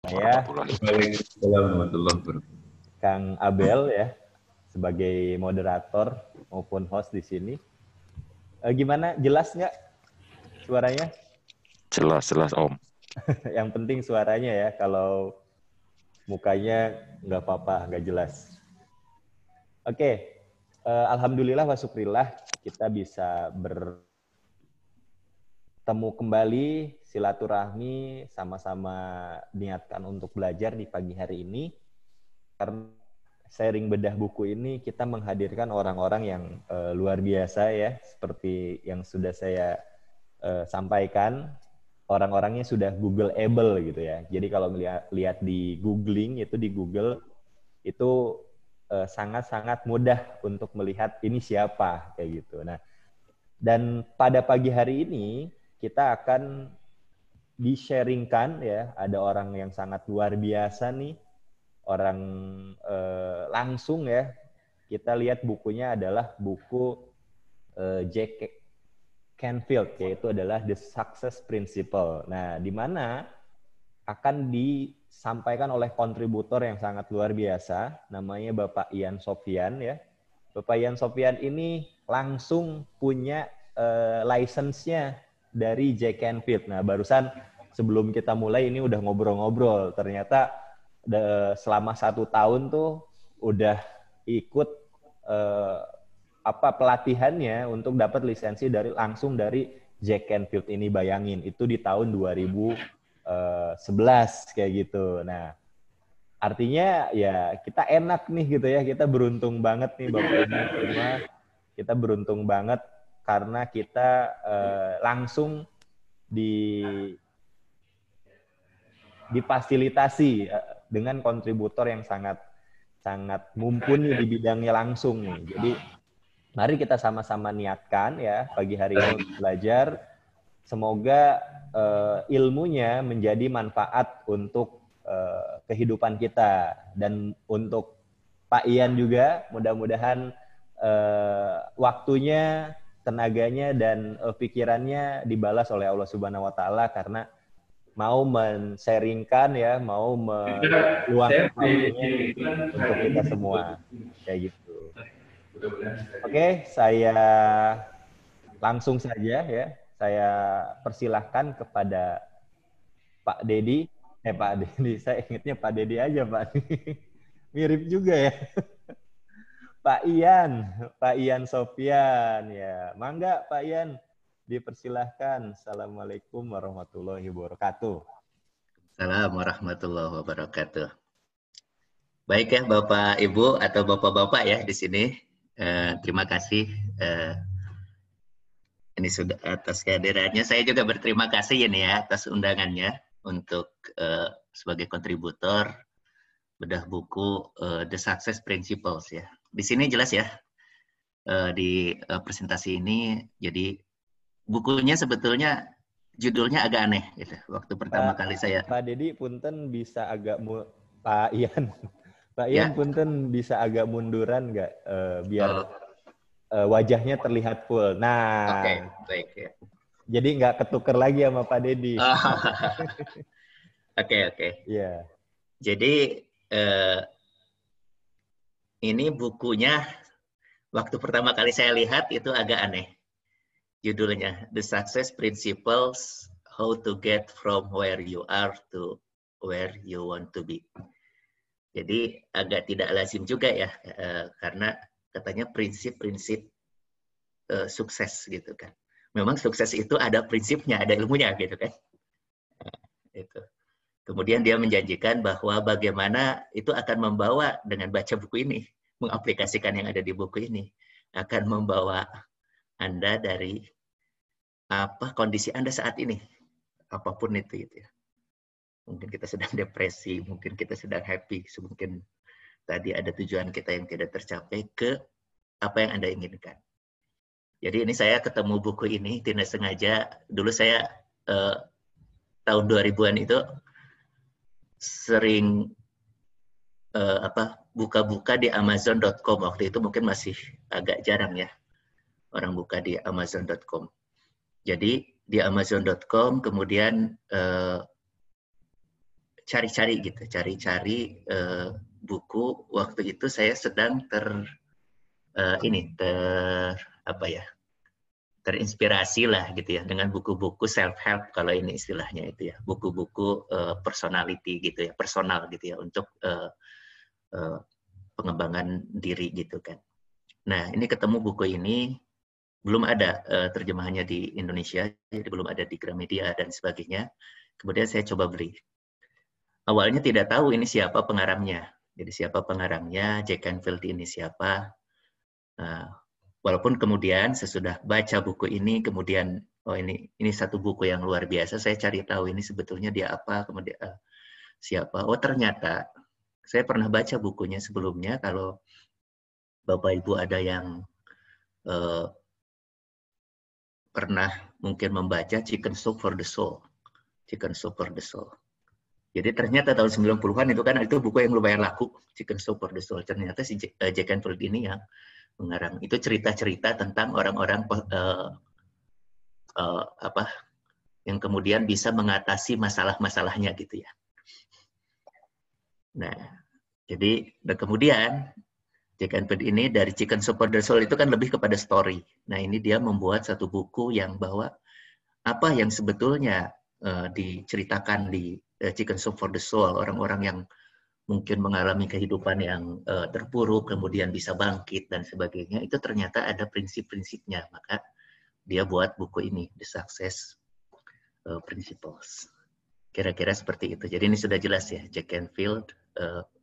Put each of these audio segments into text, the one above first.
Ya, Waalaikumsalam warahmatullahi wabarakatuh. Kang Abel ya, sebagai moderator maupun host di sini. Gimana? Jelas nggak suaranya? Jelas Om. Yang penting suaranya ya, kalau mukanya nggak apa-apa, nggak jelas. Oke, alhamdulillah wa syukrillah kita bisa bertemu kembali, silaturahmi, sama-sama niatkan untuk belajar di pagi hari ini. Karena sharing bedah buku ini kita menghadirkan orang-orang yang luar biasa ya, seperti yang sudah saya sampaikan, orang-orangnya sudah Google-able gitu ya. Jadi kalau lihat di googling itu di Google itu sangat-sangat mudah untuk melihat ini siapa kayak gitu. Nah, dan pada pagi hari ini kita akan di-sharingkan ya, ada orang yang sangat luar biasa nih, orang langsung ya. Kita lihat bukunya adalah buku Jack Canfield, yaitu adalah The Success Principle. Nah, di mana akan disampaikan oleh kontributor yang sangat luar biasa, namanya Bapak Ian Sofyan ya. Bapak Ian Sofyan ini langsung punya license-nya dari Jack Canfield. Nah, barusan sebelum kita mulai ini udah ngobrol-ngobrol. Ternyata selama 1 tahun tuh udah ikut pelatihannya untuk dapat lisensi langsung dari Jack Canfield ini. Bayangin, itu di tahun 2011 kayak gitu. Nah, artinya ya kita enak nih gitu ya, kita beruntung banget nih Bapak Ibu semua. Kita beruntung banget karena kita langsung difasilitasi dengan kontributor yang sangat mumpuni di bidangnya langsung nih. Jadi mari kita sama-sama niatkan ya pagi hari ini untuk belajar. Semoga ilmunya menjadi manfaat untuk kehidupan kita, dan untuk Pak Ian juga mudah-mudahan waktunya, tenaganya, dan pikirannya dibalas oleh Allah Subhanahu wa Ta'ala karena mau men-sharingkan ya, mau meluangkan waktunya untuk kita semua kayak gitu. Oke, saya langsung saja ya, saya persilahkan kepada Pak Dedi. Pak Dedi, saya ingatnya Pak Dedi aja Pak. Mirip juga ya. Pak Ian Sofyan ya. Mangga Pak Ian, dipersilahkan. Assalamualaikum warahmatullahi wabarakatuh. Assalamualaikum warahmatullahi wabarakatuh. Baik ya Bapak Ibu atau Bapak-bapak ya di sini. Terima kasih. Ini sudah atas kehadirannya. Saya juga berterima kasih ini ya atas undangannya untuk sebagai kontributor bedah buku The Success Principles ya. Di sini jelas ya di presentasi ini. Jadi bukunya sebetulnya judulnya agak aneh gitu. Waktu pertama kali saya Pak Dedi punten bisa agak Pak Ian. Pak Ian ya. Punten bisa agak munduran nggak biar wajahnya terlihat full. Nah, oke, baik ya. Jadi nggak ketuker lagi sama Pak Dedi. Oke. Iya. Jadi ini bukunya waktu pertama kali saya lihat itu agak aneh. Judulnya The Success Principles: How to Get from Where You Are to Where You Want to Be. Jadi agak tidak lazim juga ya, karena katanya prinsip-prinsip sukses gitu kan. Memang sukses itu ada prinsipnya, ada ilmunya gitu kan. Itu. Kemudian dia menjanjikan bahwa bagaimana itu akan membawa dengan baca buku ini, mengaplikasikan yang ada di buku ini, akan membawa Anda dari kondisi Anda saat ini, apapun itu ya. Mungkin kita sedang depresi, mungkin kita sedang happy, mungkin tadi ada tujuan kita yang tidak tercapai, ke apa yang Anda inginkan. Jadi ini saya ketemu buku ini tidak sengaja. Dulu saya tahun 2000-an itu sering buka-buka di Amazon.com. Waktu itu mungkin masih agak jarang ya orang buka di Amazon.com. Jadi di Amazon.com kemudian cari-cari gitu, cari-cari buku. Waktu itu saya sedang terinspirasi lah gitu ya dengan buku-buku self help, kalau ini istilahnya itu ya, buku-buku personality gitu ya, personal gitu ya, untuk pengembangan diri gitu kan. Nah, ini ketemu buku ini, belum ada terjemahannya di Indonesia, jadi belum ada di Gramedia dan sebagainya. Kemudian saya coba beli. Awalnya tidak tahu ini siapa pengarangnya. Jadi siapa pengarangnya, Jack Canfield ini siapa. Walaupun kemudian sesudah baca buku ini, kemudian oh ini satu buku yang luar biasa, saya cari tahu ini sebetulnya dia apa, kemudian siapa. Oh ternyata saya pernah baca bukunya sebelumnya. Kalau Bapak Ibu ada yang pernah mungkin membaca Chicken Soup for the Soul. Chicken Soup for the Soul. Jadi ternyata tahun 90-an itu buku yang lumayan laku, Chicken Soup for the Soul. Ternyata si Jack Canfield ini yang mengarang. Itu cerita-cerita tentang orang-orang yang kemudian bisa mengatasi masalah-masalahnya gitu ya. Nah, jadi dan kemudian Jack Canfield ini dari Chicken Soup for the Soul itu kan lebih kepada story. Nah, ini dia membuat satu buku yang bahwa apa yang sebetulnya diceritakan di Chicken Soup for the Soul, orang-orang yang mungkin mengalami kehidupan yang terpuruk, kemudian bisa bangkit dan sebagainya, itu ternyata ada prinsip-prinsipnya. Maka dia buat buku ini, The Success Principles. Kira-kira seperti itu. Jadi ini sudah jelas ya, Jack Canfield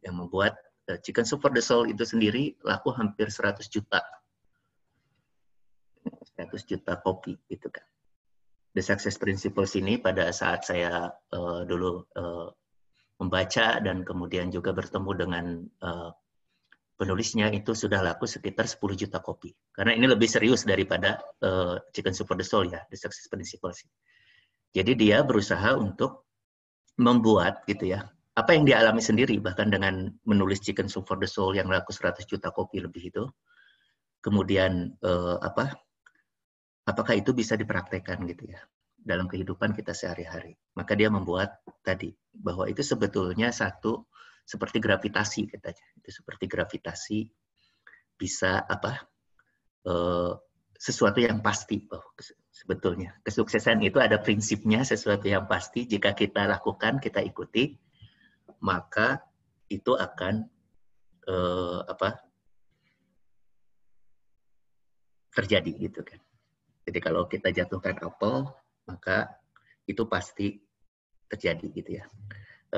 yang membuat Chicken Soup for the Soul itu sendiri laku hampir 100 juta. 100 juta kopi gitu kan. The Success Principles ini pada saat saya dulu membaca dan kemudian juga bertemu dengan penulisnya, itu sudah laku sekitar 10 juta kopi. Karena ini lebih serius daripada Chicken Soup for the Soul ya, The Success Principles. Jadi dia berusaha untuk membuat gitu ya, apa yang dia alami sendiri, bahkan dengan menulis Chicken Soup for the Soul yang laku 100 juta kopi lebih itu. Kemudian apakah itu bisa dipraktekkan gitu ya dalam kehidupan kita sehari-hari. Maka dia membuat tadi bahwa itu sebetulnya satu seperti gravitasi katanya. Itu seperti gravitasi, bisa sesuatu yang pasti. Sebetulnya kesuksesan itu ada prinsipnya, sesuatu yang pasti. Jika kita lakukan, kita ikuti, maka itu akan terjadi gitu kan. Jadi kalau kita jatuhkan apel, maka itu pasti terjadi gitu ya.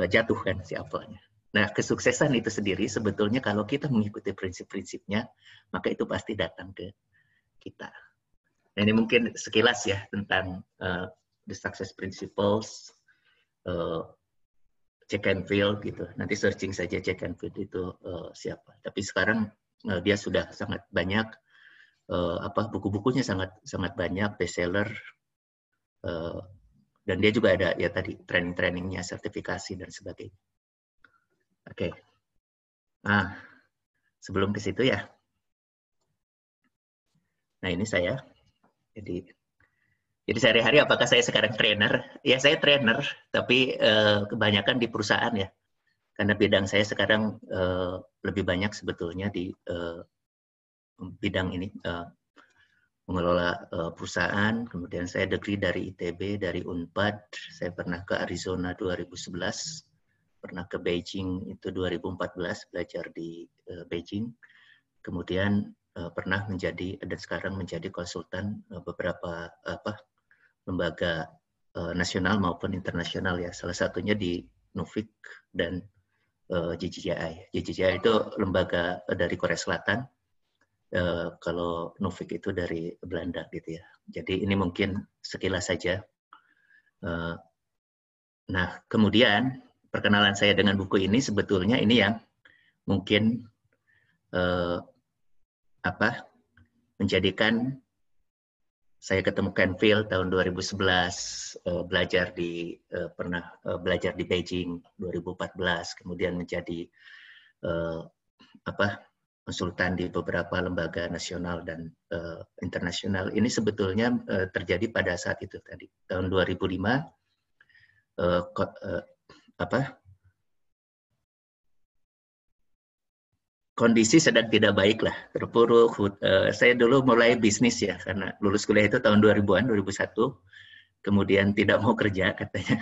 Jatuhkan si apelnya. Nah, kesuksesan itu sendiri sebetulnya kalau kita mengikuti prinsip-prinsipnya, maka itu pasti datang ke kita. Nah, ini mungkin sekilas ya tentang The Success Principles, Jack Canfield gitu. Nanti searching saja Jack Canfield itu siapa. Tapi sekarang dia sudah sangat banyak, buku-bukunya sangat banyak, bestseller, dan dia juga ada ya tadi training-trainingnya, sertifikasi dan sebagainya. Oke. Nah, sebelum ke situ ya. Nah, ini saya. Jadi sehari-hari apakah saya sekarang trainer? Ya, saya trainer, tapi kebanyakan di perusahaan ya. Karena bidang saya sekarang lebih banyak sebetulnya di bidang ini, mengelola perusahaan. Kemudian saya degree dari ITB, dari Unpad. Saya pernah ke Arizona 2011. Pernah ke Beijing itu 2014, belajar di Beijing. Kemudian pernah menjadi, dan sekarang menjadi konsultan beberapa lembaga nasional maupun internasional ya. Salah satunya di Nuffic dan JJI. JJI itu lembaga dari Korea Selatan. Kalau Nuffic itu dari Belanda gitu ya. Jadi ini mungkin sekilas saja. Nah, kemudian perkenalan saya dengan buku ini sebetulnya ini yang mungkin menjadikan saya ketemu Canfield tahun 2011, pernah belajar di Beijing 2014, kemudian menjadi konsultan di beberapa lembaga nasional dan internasional. Ini sebetulnya terjadi pada saat itu tadi, tahun 2005. kondisi sedang tidak baik lah, terpuruk. Saya dulu mulai bisnis ya, karena lulus kuliah itu tahun 2000-an, 2001. Kemudian tidak mau kerja katanya,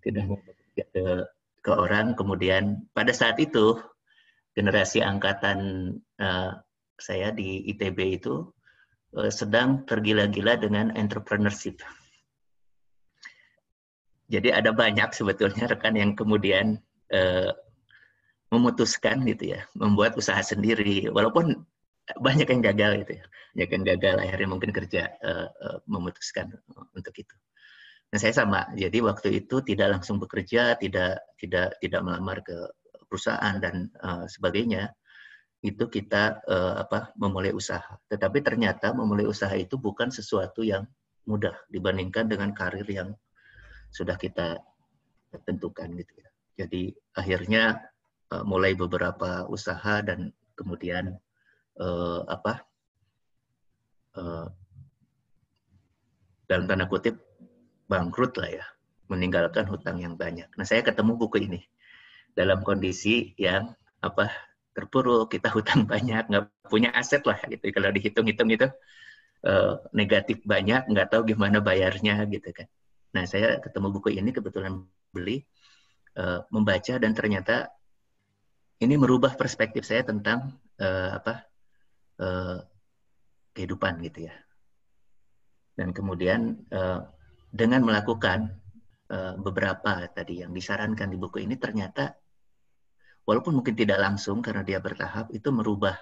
tidak mau bekerja ke orang. Kemudian pada saat itu generasi angkatan saya di ITB itu sedang tergila-gila dengan entrepreneurship. Jadi ada banyak sebetulnya rekan yang kemudian memutuskan gitu ya, membuat usaha sendiri, walaupun banyak yang gagal gitu ya, banyak yang gagal akhirnya mungkin kerja memutuskan untuk itu. Nah saya sama, jadi waktu itu tidak langsung bekerja, tidak melamar ke perusahaan dan sebagainya. Itu kita memulai usaha. Tetapi ternyata memulai usaha itu bukan sesuatu yang mudah dibandingkan dengan karir yang sudah kita tentukan gitu ya. Jadi akhirnya mulai beberapa usaha dan kemudian dalam tanda kutip bangkrut lah ya, meninggalkan hutang yang banyak. Nah saya ketemu buku ini dalam kondisi yang terpuruk, kita hutang banyak, nggak punya aset lah gitu. Kalau dihitung-hitung itu negatif banyak, nggak tahu gimana bayarnya gitu kan. Nah saya ketemu buku ini kebetulan beli, membaca dan ternyata ini merubah perspektif saya tentang kehidupan gitu ya. Dan kemudian dengan melakukan beberapa tadi yang disarankan di buku ini, ternyata walaupun mungkin tidak langsung karena dia bertahap, itu merubah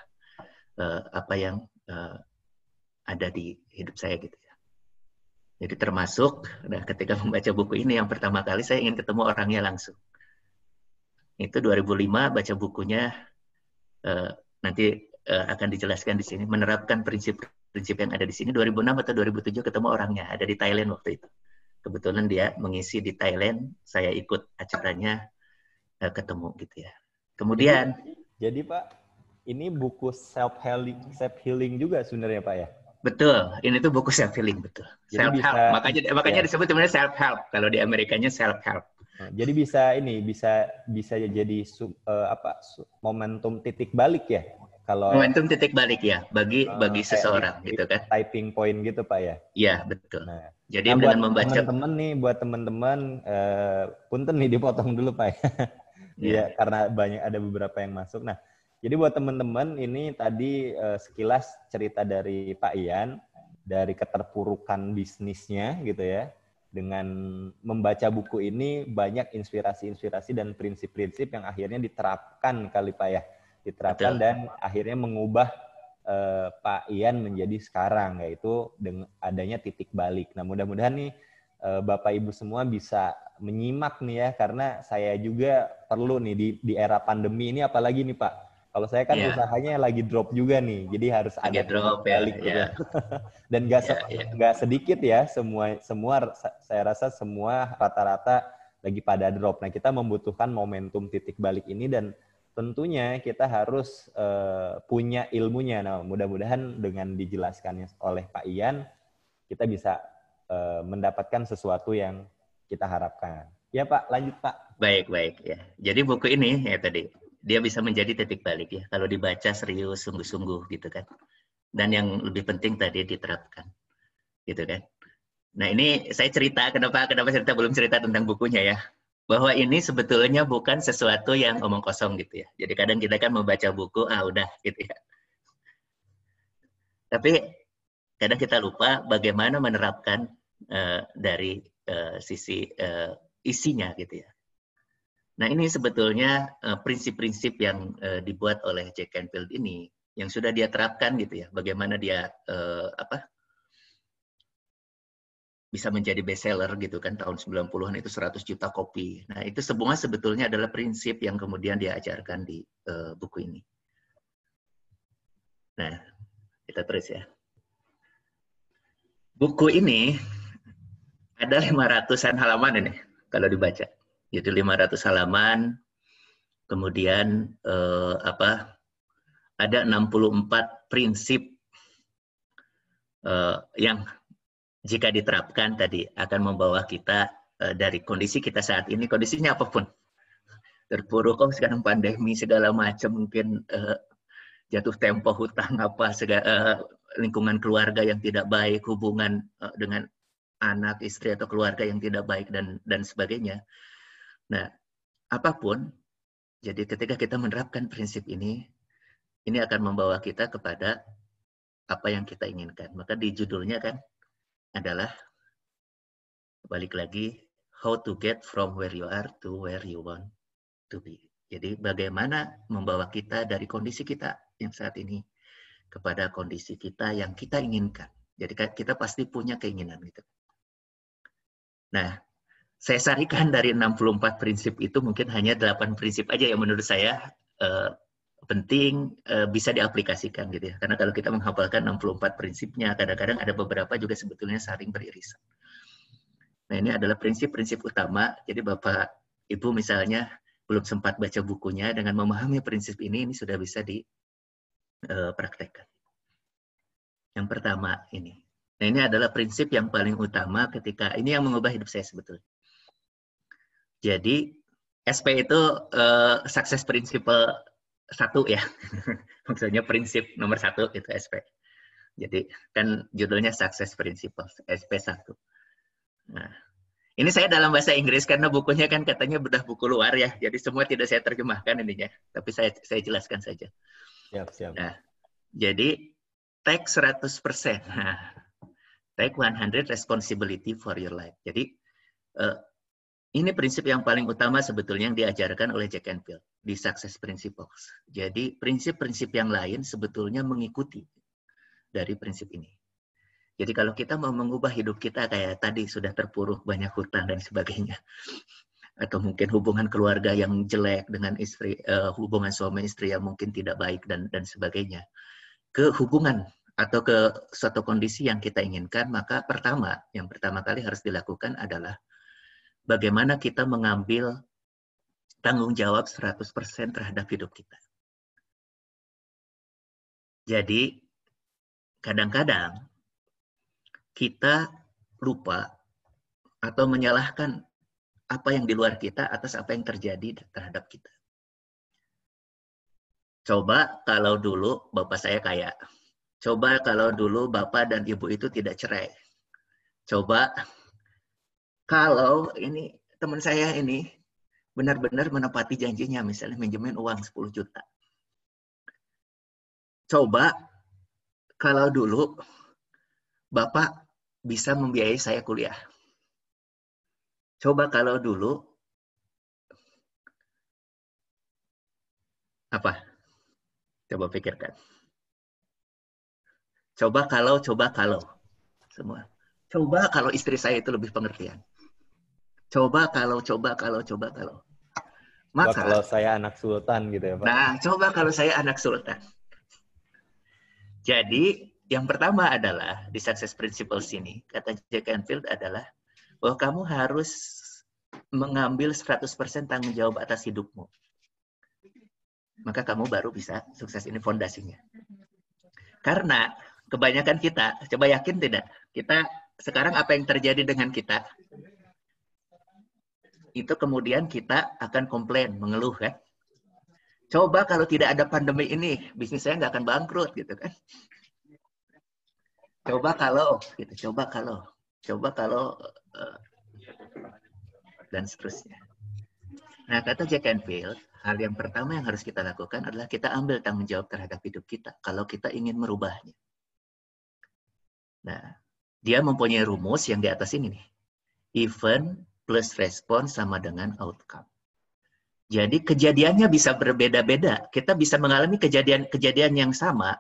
apa yang ada di hidup saya gitu ya. Jadi termasuk ketika membaca buku ini yang pertama kali saya ingin ketemu orangnya langsung. Itu 2005 baca bukunya, nanti akan dijelaskan di sini, menerapkan prinsip-prinsip yang ada di sini. 2006 atau 2007 ketemu orangnya, ada di Thailand waktu itu. Kebetulan dia mengisi di Thailand, saya ikut acaranya, ketemu gitu ya. Kemudian, jadi Pak, ini buku self healing juga sebenarnya Pak ya? Betul, ini tuh buku self healing betul. Self help, makanya disebut sebenarnya self help. Kalau di Amerikanya self help. Jadi bisa jadi momentum titik balik ya? Kalau momentum titik balik ya bagi seseorang gitu kan? Typing point gitu Pak ya? Iya betul. Nah, jadi dengan membaca buat teman-teman, punten nih dipotong dulu Pak ya. Iya, karena ada beberapa yang masuk. Nah, jadi buat teman-teman ini tadi sekilas cerita dari Pak Ian dari keterpurukan bisnisnya gitu ya. Dengan membaca buku ini banyak inspirasi-inspirasi dan prinsip-prinsip yang akhirnya diterapkan kali Pak ya. Diterapkan. Betul. Dan akhirnya mengubah Pak Ian menjadi sekarang, yaitu dengan adanya titik balik. Nah mudah-mudahan nih Bapak Ibu semua bisa menyimak nih ya, karena saya juga perlu nih di era pandemi ini, apalagi nih Pak. Kalau saya kan usahanya lagi drop juga nih, jadi harus ada drop balik gitu. Dan nggak sedikit ya, semua saya rasa semua rata-rata lagi pada drop. Nah kita membutuhkan momentum titik balik ini dan tentunya kita harus punya ilmunya. Nah mudah-mudahan dengan dijelaskannya oleh Pak Ian kita bisa mendapatkan sesuatu yang kita harapkan. Ya Pak, lanjut Pak. Baik ya. Jadi buku ini ya tadi dia bisa menjadi titik balik ya kalau dibaca serius, sungguh-sungguh gitu kan. Dan yang lebih penting tadi diterapkan, gitu kan. Nah ini saya cerita kenapa belum cerita tentang bukunya ya. Bahwa ini sebetulnya bukan sesuatu yang omong kosong gitu ya. Jadi kadang kita kan membaca buku, udah gitu ya. Tapi kadang kita lupa bagaimana menerapkan dari sisi isinya gitu ya. Nah ini sebetulnya prinsip-prinsip yang dibuat oleh Jack Canfield ini yang sudah dia terapkan gitu ya. Bagaimana dia bisa menjadi bestseller gitu kan, tahun 90-an itu 100 juta kopi. Nah itu semua sebetulnya adalah prinsip yang kemudian dia ajarkan di buku ini. Nah kita terus ya. Buku ini ada 500-an halaman ini kalau dibaca. Jadi 500 halaman, kemudian ada 64 prinsip yang jika diterapkan tadi akan membawa kita dari kondisi kita saat ini, kondisinya apapun. Terpuruk, sekarang pandemi segala macam, mungkin jatuh tempo, hutang apa, lingkungan keluarga yang tidak baik, hubungan dengan anak, istri atau keluarga yang tidak baik dan sebagainya. Nah, apapun, jadi ketika kita menerapkan prinsip ini akan membawa kita kepada apa yang kita inginkan. Maka di judulnya kan adalah balik lagi, how to get from where you are to where you want to be. Jadi bagaimana membawa kita dari kondisi kita yang saat ini kepada kondisi kita yang kita inginkan. Jadi kita pasti punya keinginan gitu. Nah, saya sarikan dari 64 prinsip itu mungkin hanya 8 prinsip aja yang menurut saya penting bisa diaplikasikan gitu ya. Karena kalau kita menghafalkan 64 prinsipnya, kadang-kadang ada beberapa juga sebetulnya saling beririsan. Nah, ini adalah prinsip-prinsip utama. Jadi Bapak, Ibu misalnya belum sempat baca bukunya, dengan memahami prinsip ini sudah bisa dipraktekkan. Yang pertama ini. Nah, ini adalah prinsip yang paling utama ketika, ini yang mengubah hidup saya sebetulnya. Jadi, SP itu success principle 1 ya. Maksudnya prinsip nomor 1 itu SP. Jadi, kan judulnya success principle, SP1. Nah, ini saya dalam bahasa Inggris karena bukunya kan katanya bedah buku luar ya. Jadi semua tidak saya terjemahkan ininya. Tapi saya jelaskan saja. Siap. Nah, jadi take 100%. Nah, take 100 responsibility for your life. Jadi ini prinsip yang paling utama sebetulnya yang diajarkan oleh Jack Canfield di Success Principles. Jadi prinsip-prinsip yang lain sebetulnya mengikuti dari prinsip ini. Jadi kalau kita mau mengubah hidup kita kayak tadi sudah terpuruk banyak hutang dan sebagainya, atau mungkin hubungan keluarga yang jelek dengan istri, hubungan suami istri yang mungkin tidak baik dan sebagainya, ke hubungan atau ke suatu kondisi yang kita inginkan, maka yang pertama kali harus dilakukan adalah bagaimana kita mengambil tanggung jawab 100% terhadap hidup kita. Jadi kadang-kadang kita lupa atau menyalahkan apa yang di luar kita atas apa yang terjadi terhadap kita. Coba kalau dulu bapak saya kaya. Coba kalau dulu bapak dan ibu itu tidak cerai. Coba kalau ini teman saya ini benar-benar menepati janjinya, misalnya minjemin uang 10 juta. Coba kalau dulu bapak bisa membiayai saya kuliah. Coba kalau dulu, apa? Coba pikirkan. Coba kalau. Semua. Coba kalau istri saya itu lebih pengertian. Coba kalau. Maka, kalau saya anak sultan gitu ya Pak. Nah, coba kalau saya anak sultan. Jadi, yang pertama adalah di Success Principles ini, kata Jack Canfield adalah bahwa kamu harus mengambil 100% tanggung jawab atas hidupmu. Maka kamu baru bisa sukses, ini fondasinya. Karena kebanyakan kita, coba yakin tidak, kita sekarang apa yang terjadi dengan kita, itu kemudian kita akan komplain, mengeluh kan. Coba kalau tidak ada pandemi ini, bisnis saya nggak akan bangkrut gitu kan. Coba kalau, dan seterusnya. Nah, kata Jack Canfield, hal yang pertama yang harus kita lakukan adalah kita ambil tanggung jawab terhadap hidup kita, kalau kita ingin merubahnya. Nah, dia mempunyai rumus yang di atas ini nih. Event plus respon sama dengan outcome. Jadi kejadiannya bisa berbeda-beda. Kita bisa mengalami kejadian yang sama,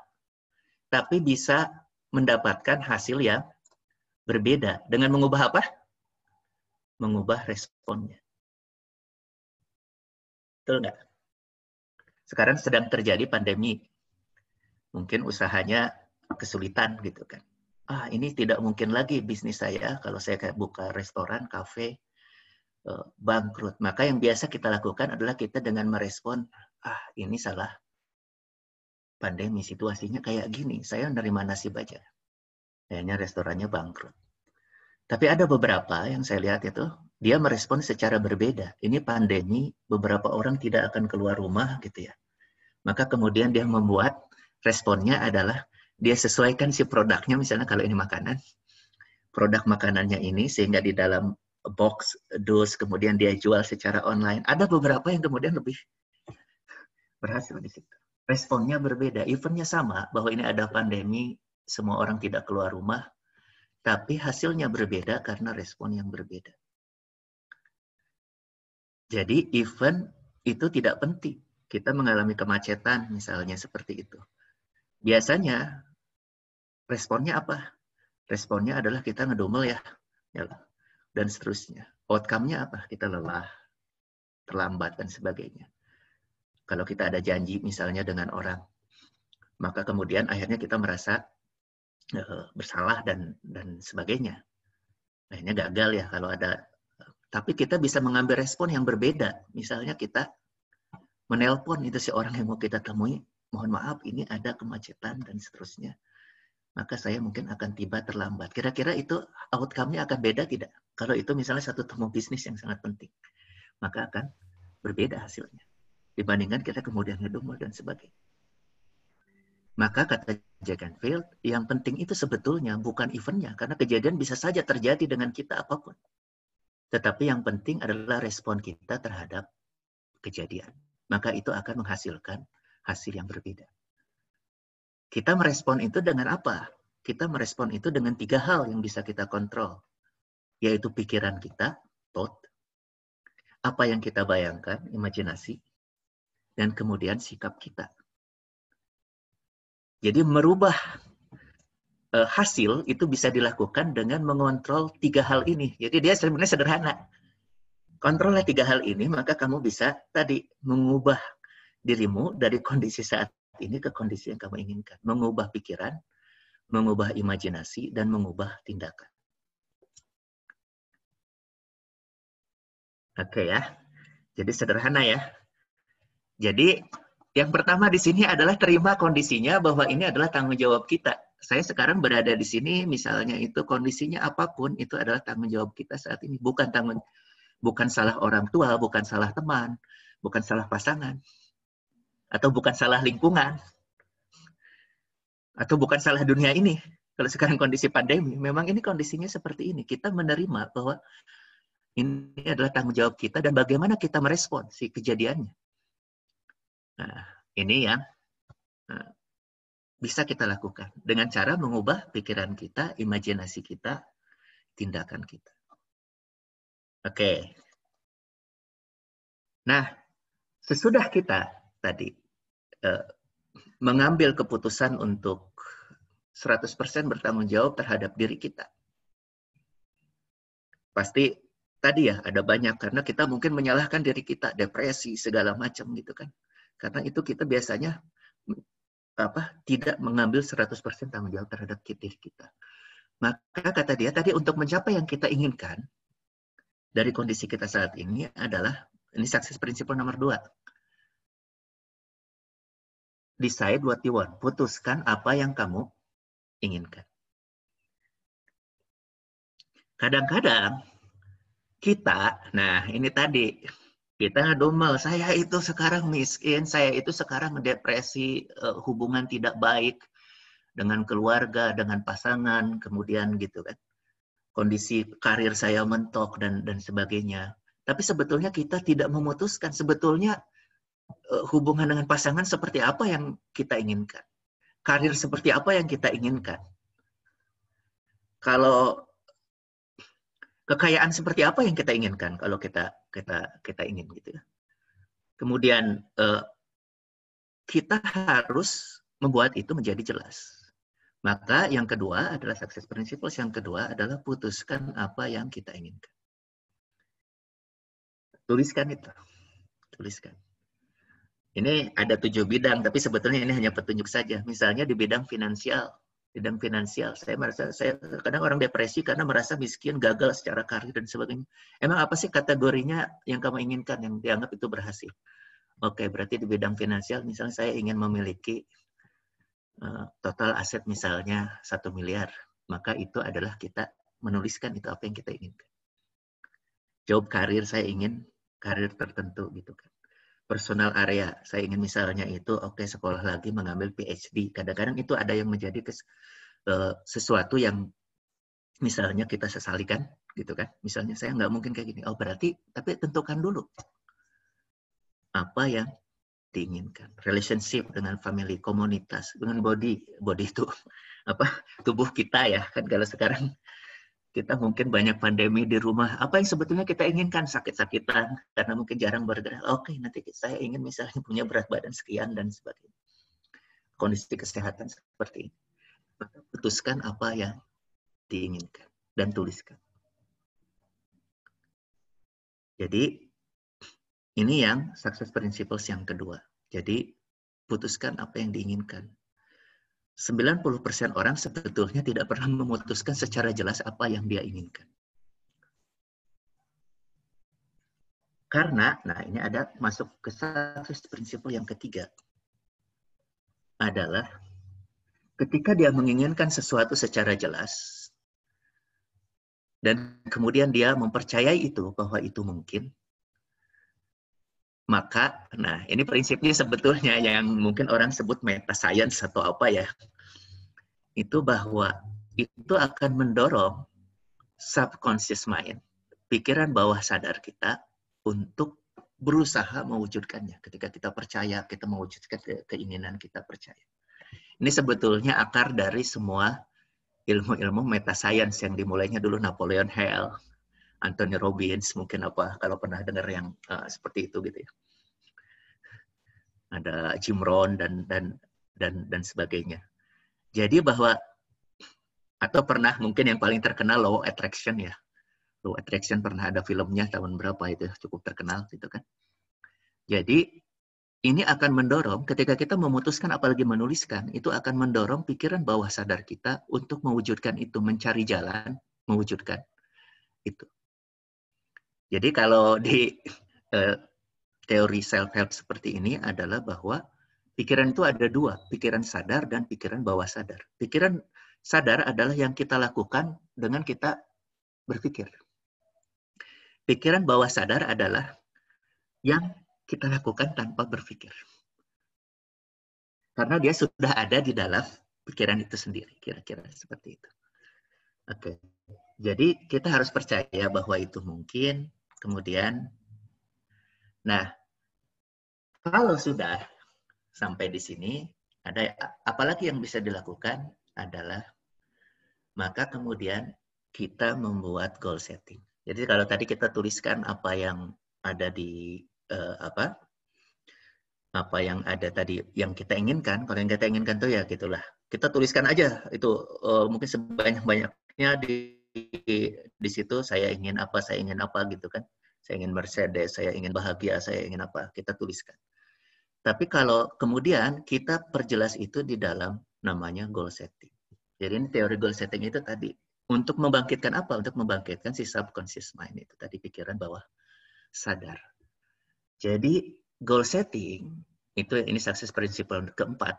tapi bisa mendapatkan hasil yang berbeda. Dengan mengubah apa? Mengubah responnya. Betul nggak? Sekarang sedang terjadi pandemi. Mungkin usahanya kesulitan gitu kan. Ini tidak mungkin lagi bisnis saya kalau saya kayak buka restoran, kafe, bangkrut. Maka yang biasa kita lakukan adalah kita dengan merespon, ini salah pandemi, situasinya kayak gini, saya nerima nasib aja. Kayaknya restorannya bangkrut. Tapi ada beberapa yang saya lihat itu, dia merespon secara berbeda. Ini pandemi, beberapa orang tidak akan keluar rumah gitu ya. Maka kemudian dia membuat responnya adalah dia sesuaikan si produknya, misalnya kalau ini makanan, produk makanannya ini, sehingga di dalam box, dus, kemudian dia jual secara online. Ada beberapa yang kemudian lebih berhasil di situ. Responnya berbeda, eventnya sama, bahwa ini ada pandemi, semua orang tidak keluar rumah, tapi hasilnya berbeda karena respon yang berbeda. Jadi event itu tidak penting. Kita mengalami kemacetan misalnya seperti itu. Biasanya responnya apa? Responnya adalah kita ngedumel ya, dan seterusnya. Outcome-nya apa? Kita lelah, terlambat, dan sebagainya. Kalau kita ada janji misalnya dengan orang, maka kemudian akhirnya kita merasa bersalah dan sebagainya. Akhirnya gagal ya kalau ada. Tapi kita bisa mengambil respon yang berbeda. Misalnya kita menelpon itu si orang yang mau kita temui, mohon maaf ini ada kemacetan dan seterusnya. Maka saya mungkin akan tiba terlambat. Kira-kira itu outcome-nya akan beda tidak? Kalau itu misalnya satu temu bisnis yang sangat penting, maka akan berbeda hasilnya dibandingkan kita kemudian ngedumel dan sebagainya. Maka kata Jack Canfield, yang penting itu sebetulnya bukan eventnya, karena kejadian bisa saja terjadi dengan kita apapun. Tetapi yang penting adalah respon kita terhadap kejadian. Maka itu akan menghasilkan hasil yang berbeda. Kita merespon itu dengan apa? Kita merespon itu dengan 3 hal yang bisa kita kontrol. Yaitu pikiran kita, thought, apa yang kita bayangkan, imajinasi, dan kemudian sikap kita. Jadi merubah hasil itu bisa dilakukan dengan mengontrol 3 hal ini. Jadi dia sebenarnya sederhana. Kontrollah 3 hal ini, maka kamu bisa tadi mengubah dirimu dari kondisi saat ini ke kondisi yang kamu inginkan. Mengubah pikiran, mengubah imajinasi, dan mengubah tindakan. Oke ya. Jadi sederhana ya. Jadi yang pertama di sini adalah terima kondisinya bahwa ini adalah tanggung jawab kita. Saya sekarang berada di sini, misalnya itu kondisinya apapun, itu adalah tanggung jawab kita saat ini. Bukan salah orang tua, bukan salah teman, bukan salah pasangan, atau bukan salah lingkungan, atau bukan salah dunia ini. Kalau sekarang kondisi pandemi, memang ini kondisinya seperti ini. Kita menerima bahwa ini adalah tanggung jawab kita dan bagaimana kita merespon si kejadiannya. Nah, ini yang bisa kita lakukan dengan cara mengubah pikiran kita, imajinasi kita, tindakan kita. Oke. Nah, sesudah kita tadi mengambil keputusan untuk 100% bertanggung jawab terhadap diri kita. Pasti tadi ya ada banyak, karena kita mungkin menyalahkan diri kita, depresi, segala macam gitu kan. Karena itu kita biasanya tidak mengambil 100% tanggung jawab terhadap diri kita. Maka kata dia tadi, untuk mencapai yang kita inginkan dari kondisi kita saat ini adalah, ini success principle nomor 2. Decide what you want. Putuskan apa yang kamu inginkan. Kadang-kadang kita, nah ini tadi, kita ngedumel, saya itu sekarang miskin, saya itu sekarang depresi, hubungan tidak baik dengan keluarga, dengan pasangan, kemudian gitu kan. Kondisi karir saya mentok dan sebagainya. Tapi sebetulnya kita tidak memutuskan, sebetulnya hubungan dengan pasangan seperti apa yang kita inginkan. Karir seperti apa yang kita inginkan. Kalau kekayaan seperti apa yang kita inginkan kalau kita ingin gitu ya. Kemudian kita harus membuat itu menjadi jelas. Maka yang kedua adalah success principles, yang kedua adalah putuskan apa yang kita inginkan. Tuliskan itu. Tuliskan. Ini ada 7 bidang, tapi sebetulnya ini hanya petunjuk saja. Misalnya di bidang finansial. Bidang finansial, saya kadang orang depresi karena merasa miskin, gagal secara karir dan sebagainya. Emang apa sih kategorinya yang kamu inginkan yang dianggap itu berhasil? Oke, berarti di bidang finansial, misalnya saya ingin memiliki total aset misalnya 1 miliar, maka itu adalah kita menuliskan itu apa yang kita inginkan. Job karir, saya ingin karir tertentu gitu kan. personal area. Saya ingin misalnya itu, oke, sekolah lagi mengambil PhD. Kadang-kadang itu ada yang menjadi sesuatu yang misalnya kita sesali kan, gitu kan. Misalnya saya nggak mungkin kayak gini. Oh berarti, tapi tentukan dulu apa yang diinginkan. Relationship dengan family, komunitas, dengan body itu apa tubuh kita ya kan. Kalau sekarang kita mungkin banyak pandemi di rumah. Apa yang sebetulnya kita inginkan? Sakit-sakitan, karena mungkin jarang bergerak. Oke, nanti saya ingin misalnya punya berat badan sekian dan sebagainya. Kondisi kesehatan seperti ini. Putuskan apa yang diinginkan dan tuliskan. Jadi, ini yang success principles yang kedua. Jadi, putuskan apa yang diinginkan. 90% orang sebetulnya tidak pernah memutuskan secara jelas apa yang dia inginkan. Karena, nah ini ada masuk ke success principle yang ketiga. Adalah ketika dia menginginkan sesuatu secara jelas, dan kemudian dia mempercayai itu, bahwa itu mungkin, maka, nah ini prinsipnya sebetulnya yang mungkin orang sebut meta science atau apa ya, itu bahwa itu akan mendorong subconscious mind, pikiran bawah sadar kita untuk berusaha mewujudkannya. Ketika kita percaya, kita mewujudkan keinginan kita percaya. Ini sebetulnya akar dari semua ilmu-ilmu meta science yang dimulainya dulu Napoleon Hill, Anthony Robbins, mungkin apa kalau pernah dengar yang seperti itu gitu ya. Ada Jim Rohn dan sebagainya. Jadi bahwa atau pernah mungkin yang paling terkenal Law of Attraction ya. Law of Attraction pernah ada filmnya tahun berapa itu cukup terkenal gitu kan. Jadi ini akan mendorong ketika kita memutuskan apalagi menuliskan, itu akan mendorong pikiran bawah sadar kita untuk mewujudkan itu, mencari jalan mewujudkan itu. Jadi kalau di teori self-help seperti ini adalah bahwa pikiran itu ada dua, pikiran sadar dan pikiran bawah sadar. Pikiran sadar adalah yang kita lakukan dengan kita berpikir. Pikiran bawah sadar adalah yang kita lakukan tanpa berpikir. Karena dia sudah ada di dalam pikiran itu sendiri, kira-kira seperti itu. Oke. Jadi kita harus percaya bahwa itu mungkin, kemudian, nah, kalau sudah sampai di sini, ada apalagi yang bisa dilakukan adalah, maka kemudian kita membuat goal setting. Jadi kalau tadi kita tuliskan apa yang ada di apa yang ada tadi yang kita inginkan, kalau yang kita inginkan tuh ya gitulah. Kita tuliskan aja itu mungkin sebanyak-banyaknya di situ saya ingin apa gitu kan. Saya ingin Mercedes, saya ingin bahagia, saya ingin apa, kita tuliskan. Tapi kalau kemudian kita perjelas itu di dalam namanya goal setting. Jadi ini teori goal setting itu tadi untuk membangkitkan apa? Untuk membangkitkan si subconscious mind itu tadi, pikiran bawah sadar. Jadi goal setting itu ini success principle keempat,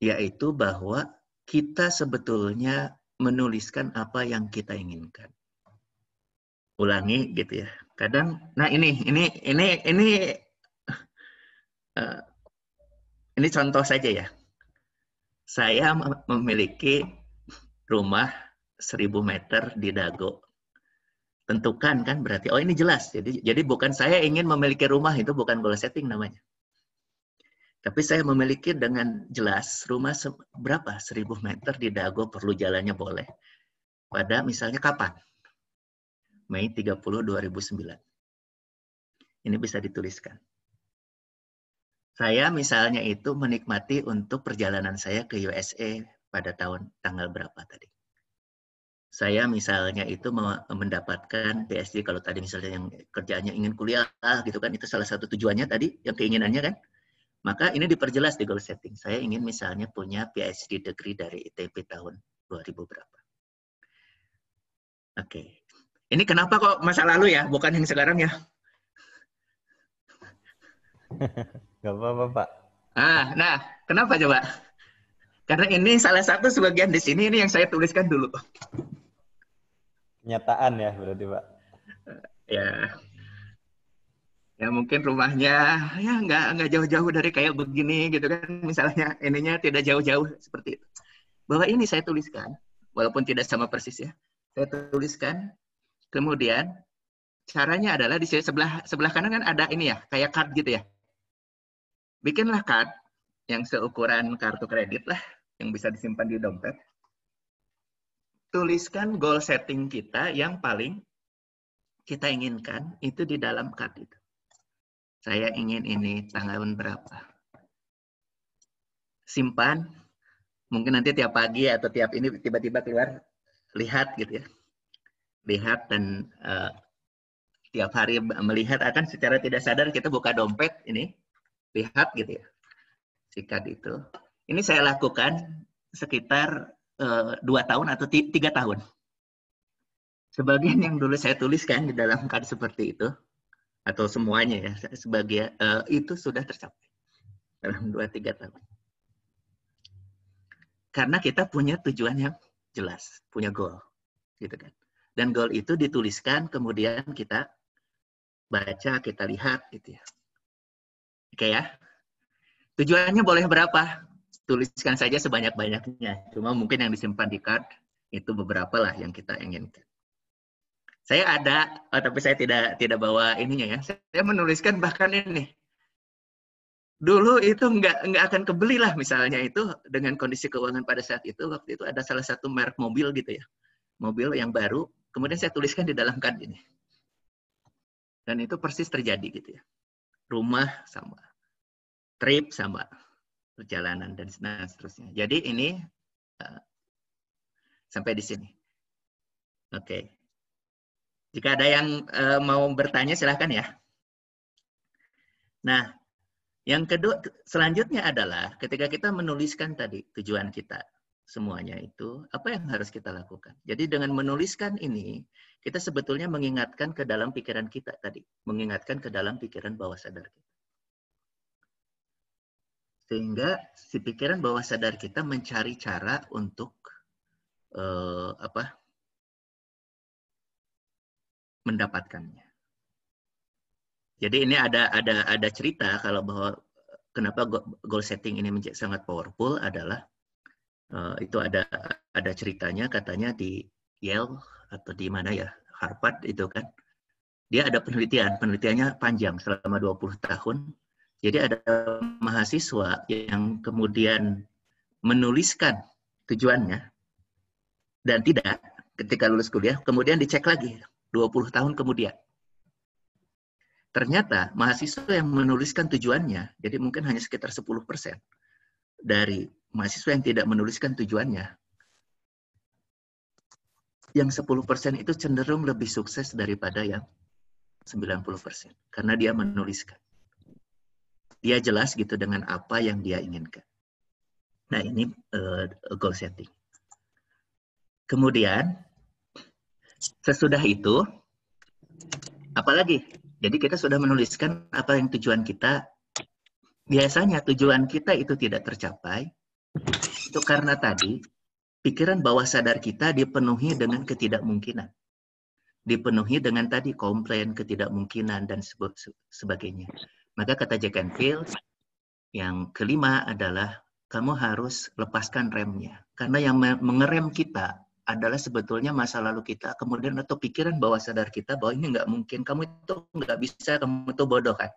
yaitu bahwa kita sebetulnya menuliskan apa yang kita inginkan. Ulangi gitu ya. Kadang, nah ini contoh saja ya. Saya memiliki rumah 1000 meter di Dago. Tentukan kan berarti, oh ini jelas. Jadi bukan saya ingin memiliki rumah, itu bukan goal setting namanya. Tapi saya memiliki dengan jelas rumah berapa? 1000 meter di Dago, perlu jalannya boleh. Pada misalnya kapan? Mei 30, 2009. Ini bisa dituliskan. Saya misalnya itu menikmati untuk perjalanan saya ke USA pada tanggal berapa tadi. Saya misalnya itu mendapatkan PhD, kalau tadi misalnya yang kerjaannya ingin kuliah gitu kan, itu salah satu tujuannya tadi, yang keinginannya kan. Maka ini diperjelas di goal setting. Saya ingin misalnya punya PhD degree dari ITB tahun 2000 berapa. Oke. Ini kenapa kok masa lalu ya, bukan yang sekarang ya? Gak apa-apa, Pak. Nah, kenapa coba? Karena ini salah satu sebagian di sini ini yang saya tuliskan dulu. Nyataan ya berarti, Pak. Ya. Ya mungkin rumahnya ya nggak jauh-jauh dari kayak begini gitu kan, misalnya ininya tidak jauh-jauh seperti itu. Bahwa ini saya tuliskan, walaupun tidak sama persis ya, saya tuliskan. Kemudian caranya adalah di sini sebelah kanan kan ada ini ya, kayak card gitu ya. Bikinlah card yang seukuran kartu kredit lah, yang bisa disimpan di dompet. Tuliskan goal setting kita yang paling kita inginkan itu di dalam card itu. Saya ingin ini tanggal berapa. Simpan, mungkin nanti tiap pagi atau tiap ini tiba-tiba keluar, lihat gitu ya. Lihat dan tiap hari melihat akan secara tidak sadar kita buka dompet ini, lihat gitu ya. Sikat itu. Ini saya lakukan sekitar 2 tahun atau 3 tahun. Sebagian yang dulu saya tuliskan di dalam card seperti itu, atau semuanya ya, sebagian itu sudah tercapai dalam 2-3 tahun. Karena kita punya tujuan yang jelas, punya goal, gitu kan. Dan goal itu dituliskan, kemudian kita baca, kita lihat, gitu ya. Oke ya. Tujuannya boleh berapa? Tuliskan saja sebanyak-banyaknya. Cuma mungkin yang disimpan di card itu beberapa lah yang kita inginkan. Saya ada, tapi saya tidak bawa ininya ya. Saya menuliskan bahkan ini. Dulu itu nggak akan kebeli lah misalnya itu dengan kondisi keuangan pada saat itu. Waktu itu ada salah satu merek mobil gitu ya. Mobil yang baru. Kemudian saya tuliskan di dalam card ini. Dan itu persis terjadi gitu ya. Rumah sama. Trip sama. Perjalanan dan seterusnya. Jadi ini sampai di sini. Oke. Jika ada yang mau bertanya silahkan ya. Nah, yang kedua selanjutnya adalah ketika kita menuliskan tadi tujuan kita semuanya itu, apa yang harus kita lakukan? Jadi dengan menuliskan ini, kita sebetulnya mengingatkan ke dalam pikiran kita tadi, mengingatkan ke dalam pikiran bawah sadar kita. Sehingga si pikiran bawah sadar kita mencari cara untuk mendapatkannya. Jadi ini ada cerita kalau bahwa kenapa goal setting ini menjadi sangat powerful adalah itu ada ceritanya, katanya di Yale atau di mana ya, Harvard itu kan. Dia ada penelitiannya panjang selama 20 tahun. Jadi ada mahasiswa yang kemudian menuliskan tujuannya dan tidak ketika lulus kuliah, kemudian dicek lagi 20 tahun kemudian. Ternyata mahasiswa yang menuliskan tujuannya, jadi mungkin hanya sekitar 10% dari mahasiswa yang tidak menuliskan tujuannya, yang 10% itu cenderung lebih sukses daripada yang 90%. Karena dia menuliskan. Dia jelas gitu dengan apa yang dia inginkan. Nah ini goal setting. Kemudian, sesudah itu, apalagi? Jadi kita sudah menuliskan apa yang tujuan kita. Biasanya tujuan kita itu tidak tercapai. Itu karena tadi, pikiran bawah sadar kita dipenuhi dengan ketidakmungkinan. Dipenuhi dengan tadi komplain, ketidakmungkinan, dan sebagainya. Maka kata Jack Canfield, yang kelima adalah kamu harus lepaskan remnya. Karena yang mengerem kita adalah sebetulnya masa lalu kita, kemudian atau pikiran bawah sadar kita bahwa ini nggak mungkin, kamu itu nggak bisa, kamu itu bodoh kan.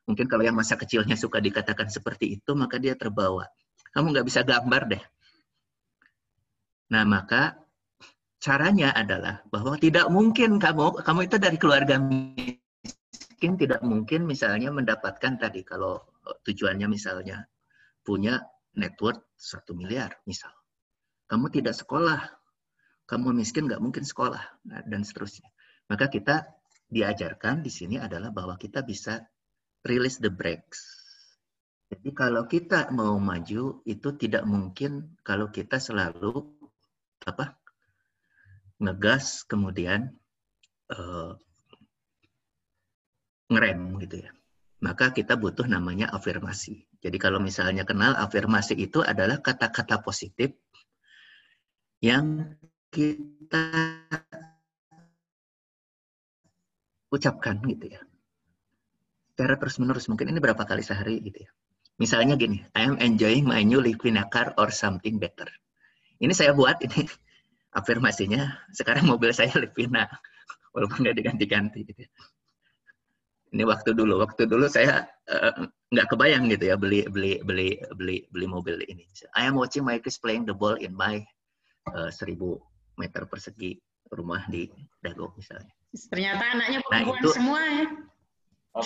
Mungkin kalau yang masa kecilnya suka dikatakan seperti itu, maka dia terbawa. Kamu nggak bisa gambar deh. Nah, maka caranya adalah bahwa tidak mungkin kamu itu dari keluarga miskin, tidak mungkin misalnya mendapatkan tadi, kalau tujuannya misalnya punya net worth 1 miliar misal. Kamu tidak sekolah, kamu miskin nggak mungkin sekolah, dan seterusnya. Maka kita diajarkan di sini adalah bahwa kita bisa release the brakes. Jadi kalau kita mau maju itu tidak mungkin kalau kita selalu ngegas kemudian ngerem gitu ya. Maka kita butuh namanya afirmasi. Jadi kalau misalnya kenal, afirmasi itu adalah kata-kata positif yang kita ucapkan gitu ya. secara terus-menerus. Mungkin ini berapa kali sehari gitu ya. Misalnya gini, I am enjoying my new Liquina car or something better. Ini saya buat ini afirmasinya. Sekarang mobil saya Liquina, walaupun nggak diganti-ganti gitu ya. Ini waktu dulu saya nggak kebayang gitu ya beli mobil ini. I am watching my kids playing the ball in my 1000 meter persegi rumah di Dago misalnya. Ternyata anaknya perempuan itu, semua ya. Oh,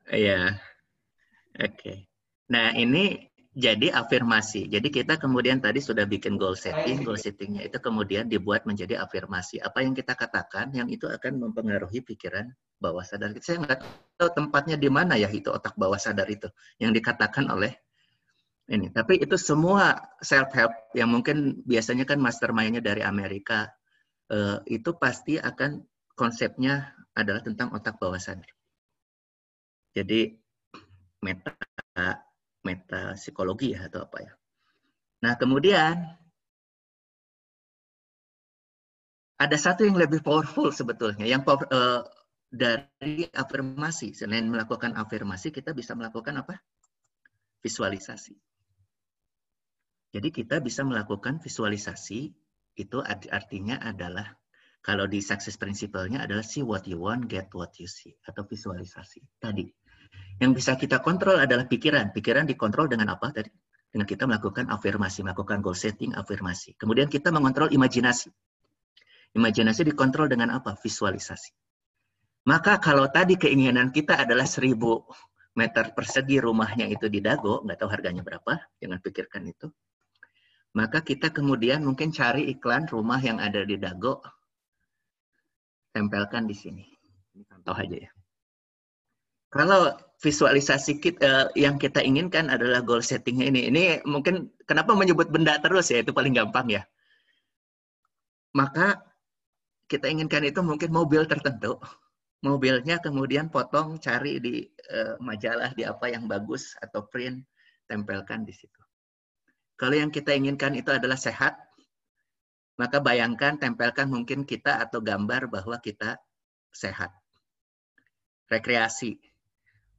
iya, oke. Nah ini jadi afirmasi. Jadi kita kemudian tadi sudah bikin goal settingnya itu kemudian dibuat menjadi afirmasi. Apa yang kita katakan, yang itu akan mempengaruhi pikiran bawah sadar. Saya nggak tahu tempatnya di mana ya itu otak bawah sadar itu yang dikatakan oleh ini. Tapi itu semua self help yang mungkin biasanya kan mastermind-nya dari Amerika itu pasti akan konsepnya adalah tentang otak bawah sadar. Jadi meta psikologi ya atau apa ya. Nah kemudian ada satu yang lebih powerful sebetulnya, yang dari afirmasi. Selain melakukan afirmasi, kita bisa melakukan apa? Visualisasi. Jadi kita bisa melakukan visualisasi, itu artinya adalah, kalau di success principle-nya adalah see what you want, get what you see. Atau visualisasi. Tadi. Yang bisa kita kontrol adalah pikiran. Pikiran dikontrol dengan apa tadi? Dengan kita melakukan afirmasi, melakukan goal setting, afirmasi. Kemudian kita mengontrol imajinasi. Imajinasi dikontrol dengan apa? Visualisasi. Maka kalau tadi keinginan kita adalah 1000 meter persegi rumahnya itu di Dago, nggak tahu harganya berapa, jangan pikirkan itu. Maka kita kemudian mungkin cari iklan rumah yang ada di Dago, tempelkan di sini. Ini contoh aja ya. Kalau visualisasi kita, yang kita inginkan adalah goal settingnya ini. Ini mungkin kenapa menyebut benda terus ya, itu paling gampang ya. Maka kita inginkan itu mungkin mobil tertentu. Mobilnya kemudian potong, cari di majalah, di apa yang bagus, atau print, tempelkan di situ. Kalau yang kita inginkan itu adalah sehat, maka bayangkan, tempelkan mungkin kita atau gambar bahwa kita sehat. Rekreasi,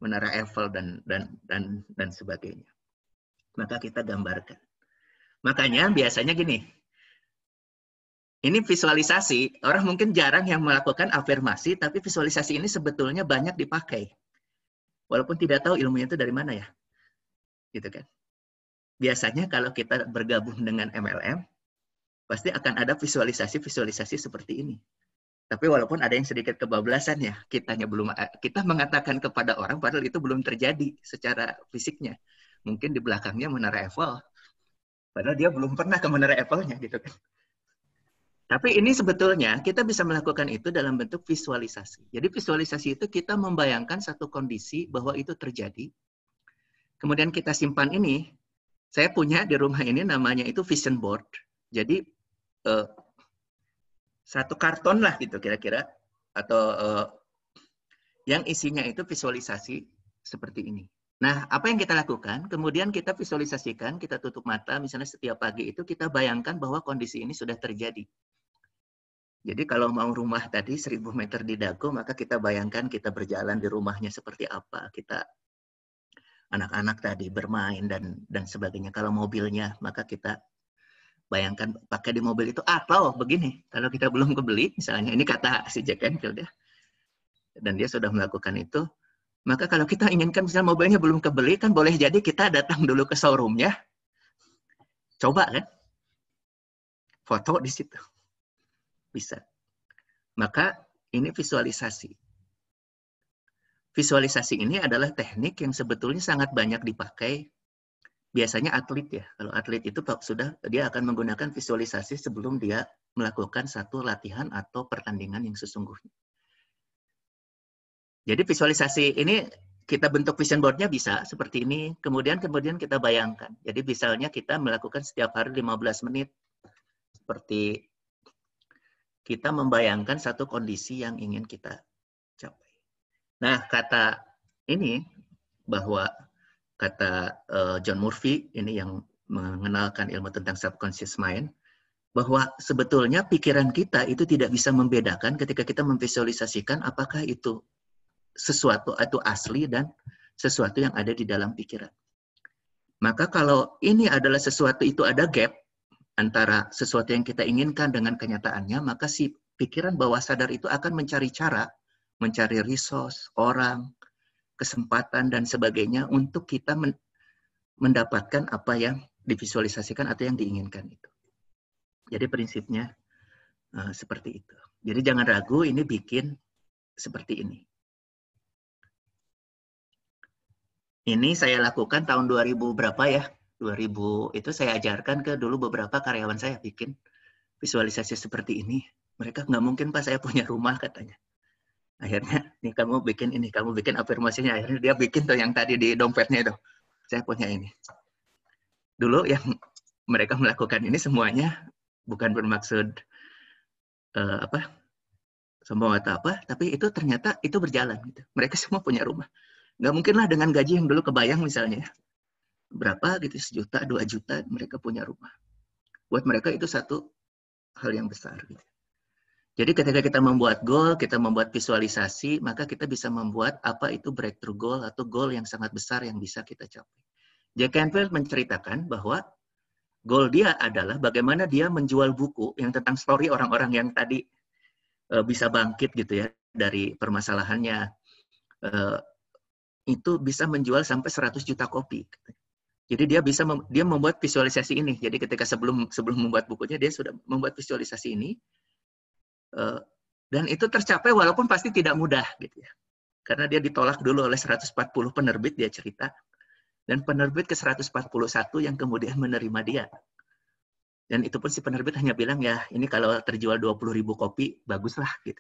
Menara Eiffel dan sebagainya. Maka kita gambarkan. Makanya biasanya gini, ini visualisasi, orang mungkin jarang yang melakukan afirmasi, tapi visualisasi ini sebetulnya banyak dipakai. Walaupun tidak tahu ilmunya itu dari mana ya. Gitu kan. Biasanya kalau kita bergabung dengan MLM, pasti akan ada visualisasi-visualisasi seperti ini. Tapi walaupun ada yang sedikit kebablasan ya, kita mengatakan kepada orang padahal itu belum terjadi secara fisiknya. Mungkin di belakangnya Menara Eiffel, padahal dia belum pernah ke Menara Eiffel-nya gitu kan. Tapi ini sebetulnya kita bisa melakukan itu dalam bentuk visualisasi. Jadi visualisasi itu kita membayangkan satu kondisi bahwa itu terjadi. Kemudian kita simpan ini. Saya punya di rumah ini namanya itu vision board. Jadi satu karton lah gitu kira-kira, atau yang isinya itu visualisasi seperti ini. Nah, apa yang kita lakukan? Kemudian kita visualisasikan, kita tutup mata, misalnya setiap pagi itu kita bayangkan bahwa kondisi ini sudah terjadi. Jadi kalau mau rumah tadi 1000 meter di Dago, maka kita bayangkan kita berjalan di rumahnya seperti apa, kita anak-anak tadi bermain dan sebagainya. Kalau mobilnya, maka kita bayangkan pakai di mobil itu, atau begini, kalau kita belum kebeli, misalnya ini kata si Jack Canfield ya, dan dia sudah melakukan itu, maka kalau kita inginkan misalnya mobilnya belum kebeli, kan boleh jadi kita datang dulu ke showroomnya, coba kan, foto di situ, bisa. Maka ini visualisasi. Visualisasi ini adalah teknik yang sebetulnya sangat banyak dipakai. Biasanya atlet ya, kalau atlet itu dia akan menggunakan visualisasi sebelum dia melakukan satu latihan atau pertandingan yang sesungguhnya. Jadi visualisasi ini kita bentuk vision board-nya bisa seperti ini, kemudian kita bayangkan. Jadi misalnya kita melakukan setiap hari 15 menit, seperti kita membayangkan satu kondisi yang ingin kita capai. Nah, kata ini bahwa kata John Murphy, ini yang mengenalkan ilmu tentang subconscious mind, bahwa sebetulnya pikiran kita itu tidak bisa membedakan ketika kita memvisualisasikan apakah itu sesuatu itu asli dan sesuatu yang ada di dalam pikiran. Maka kalau ini adalah sesuatu itu ada gap antara sesuatu yang kita inginkan dengan kenyataannya, maka si pikiran bawah sadar itu akan mencari cara, mencari resource, orang, kesempatan, dan sebagainya untuk kita mendapatkan apa yang divisualisasikan atau yang diinginkan itu. Jadi prinsipnya seperti itu. Jadi jangan ragu, ini bikin seperti ini. Ini saya lakukan tahun 2000 berapa ya? 2000 itu saya ajarkan ke dulu beberapa karyawan saya bikin visualisasi seperti ini. Mereka nggak mungkin Pak saya punya rumah katanya. Akhirnya nih kamu bikin ini, kamu bikin afirmasinya. Akhirnya dia bikin tuh yang tadi di dompetnya itu. Saya punya ini. Dulu yang mereka melakukan ini semuanya bukan bermaksud sombong atau apa, tapi itu ternyata itu berjalan. Gitu. Mereka semua punya rumah. Nggak mungkin lah dengan gaji yang dulu kebayang misalnya. Berapa gitu, 1 juta, 2 juta, mereka punya rumah. Buat mereka itu satu hal yang besar. Gitu. Jadi ketika kita membuat goal, kita membuat visualisasi, maka kita bisa membuat apa itu breakthrough goal atau goal yang sangat besar yang bisa kita capai. Jack Canfield menceritakan bahwa goal dia adalah bagaimana dia menjual buku yang tentang story orang-orang yang tadi bisa bangkit gitu ya dari permasalahannya. Itu bisa menjual sampai 100 juta kopi. Jadi dia membuat visualisasi ini. Jadi ketika sebelum membuat bukunya dia sudah membuat visualisasi ini dan itu tercapai walaupun pasti tidak mudah gitu ya. Karena dia ditolak dulu oleh 140 penerbit dia cerita dan penerbit ke 141 yang kemudian menerima dia. Dan itu pun si penerbit hanya bilang ya ini kalau terjual 20.000 kopi baguslah gitu.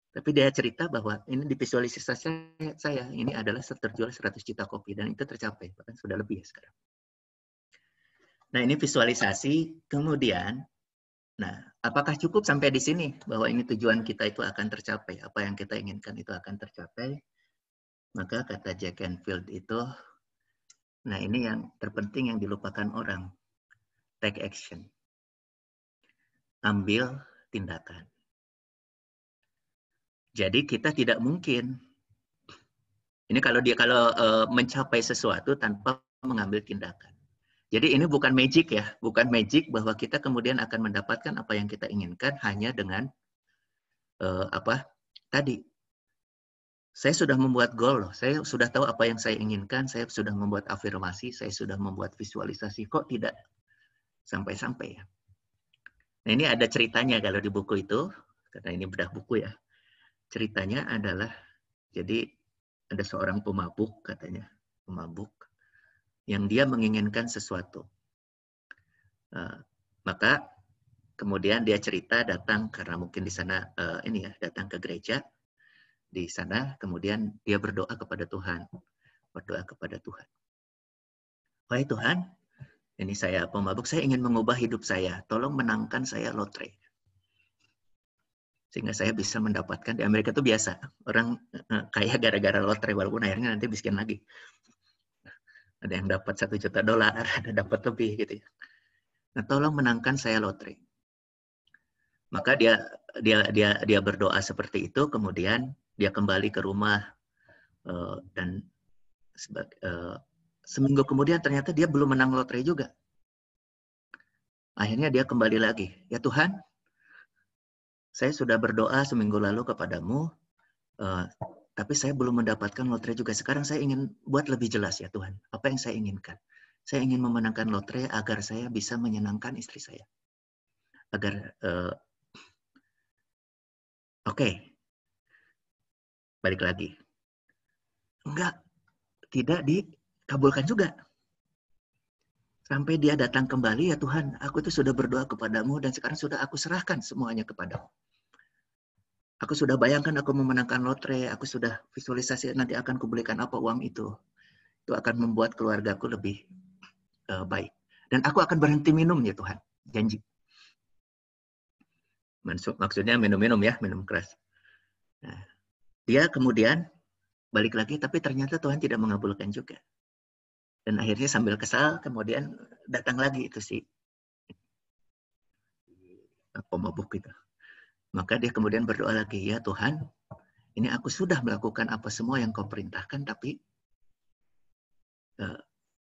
Tapi dia cerita bahwa ini di visualisasi saya, ini adalah terjual 100 juta kopi, dan itu tercapai, bahkan sudah lebih sekarang. Nah, ini visualisasi, kemudian, nah, apakah cukup sampai di sini, bahwa ini tujuan kita itu akan tercapai, apa yang kita inginkan itu akan tercapai, maka kata Jack Canfield itu, nah ini yang terpenting yang dilupakan orang, take action, ambil tindakan. Jadi kita tidak mungkin. Ini kalau mencapai sesuatu tanpa mengambil tindakan. Jadi ini bukan magic ya, bukan magic bahwa kita kemudian akan mendapatkan apa yang kita inginkan hanya dengan tadi. Saya sudah membuat goal loh, saya sudah tahu apa yang saya inginkan, saya sudah membuat afirmasi, saya sudah membuat visualisasi, kok tidak sampai-sampai ya. Nah ini ada ceritanya kalau di buku itu, karena ini bedah buku ya. Ceritanya adalah, jadi ada seorang pemabuk katanya, pemabuk, yang dia menginginkan sesuatu. Maka kemudian dia cerita datang, karena mungkin di sana, datang ke gereja, di sana kemudian dia berdoa kepada Tuhan. Berdoa kepada Tuhan. Wahai Tuhan, ini saya pemabuk, saya ingin mengubah hidup saya, tolong menangkan saya lotre. Sehingga saya bisa mendapatkan, di Amerika itu biasa, orang kaya gara-gara lotre, walaupun akhirnya nanti miskin lagi. Ada yang dapat $1 juta, ada dapat lebih gitu ya. Nah, tolong menangkan saya lotre. Maka dia berdoa seperti itu, kemudian dia kembali ke rumah dan seminggu kemudian ternyata dia belum menang lotre juga. Akhirnya dia kembali lagi, ya Tuhan, saya sudah berdoa seminggu lalu kepadamu, tapi saya belum mendapatkan lotre juga. Sekarang saya ingin buat lebih jelas ya Tuhan, apa yang saya inginkan. Saya ingin memenangkan lotre agar saya bisa menyenangkan istri saya. Agar, oke. Balik lagi. Enggak, tidak dikabulkan juga. Sampai dia datang kembali, ya Tuhan, aku itu sudah berdoa kepadamu dan sekarang sudah aku serahkan semuanya kepadamu. Aku sudah bayangkan aku memenangkan lotre, aku sudah visualisasi nanti akan kubelikan apa uang itu. Itu akan membuat keluargaku lebih baik. Dan aku akan berhenti minum ya Tuhan, janji. Maksudnya minum-minum ya, minum keras. Nah, dia kemudian balik lagi, tapi ternyata Tuhan tidak mengabulkan juga. Dan akhirnya sambil kesal, kemudian datang lagi itu si pemabuk itu. Maka dia kemudian berdoa lagi, ya Tuhan, ini aku sudah melakukan apa semua yang kau perintahkan, tapi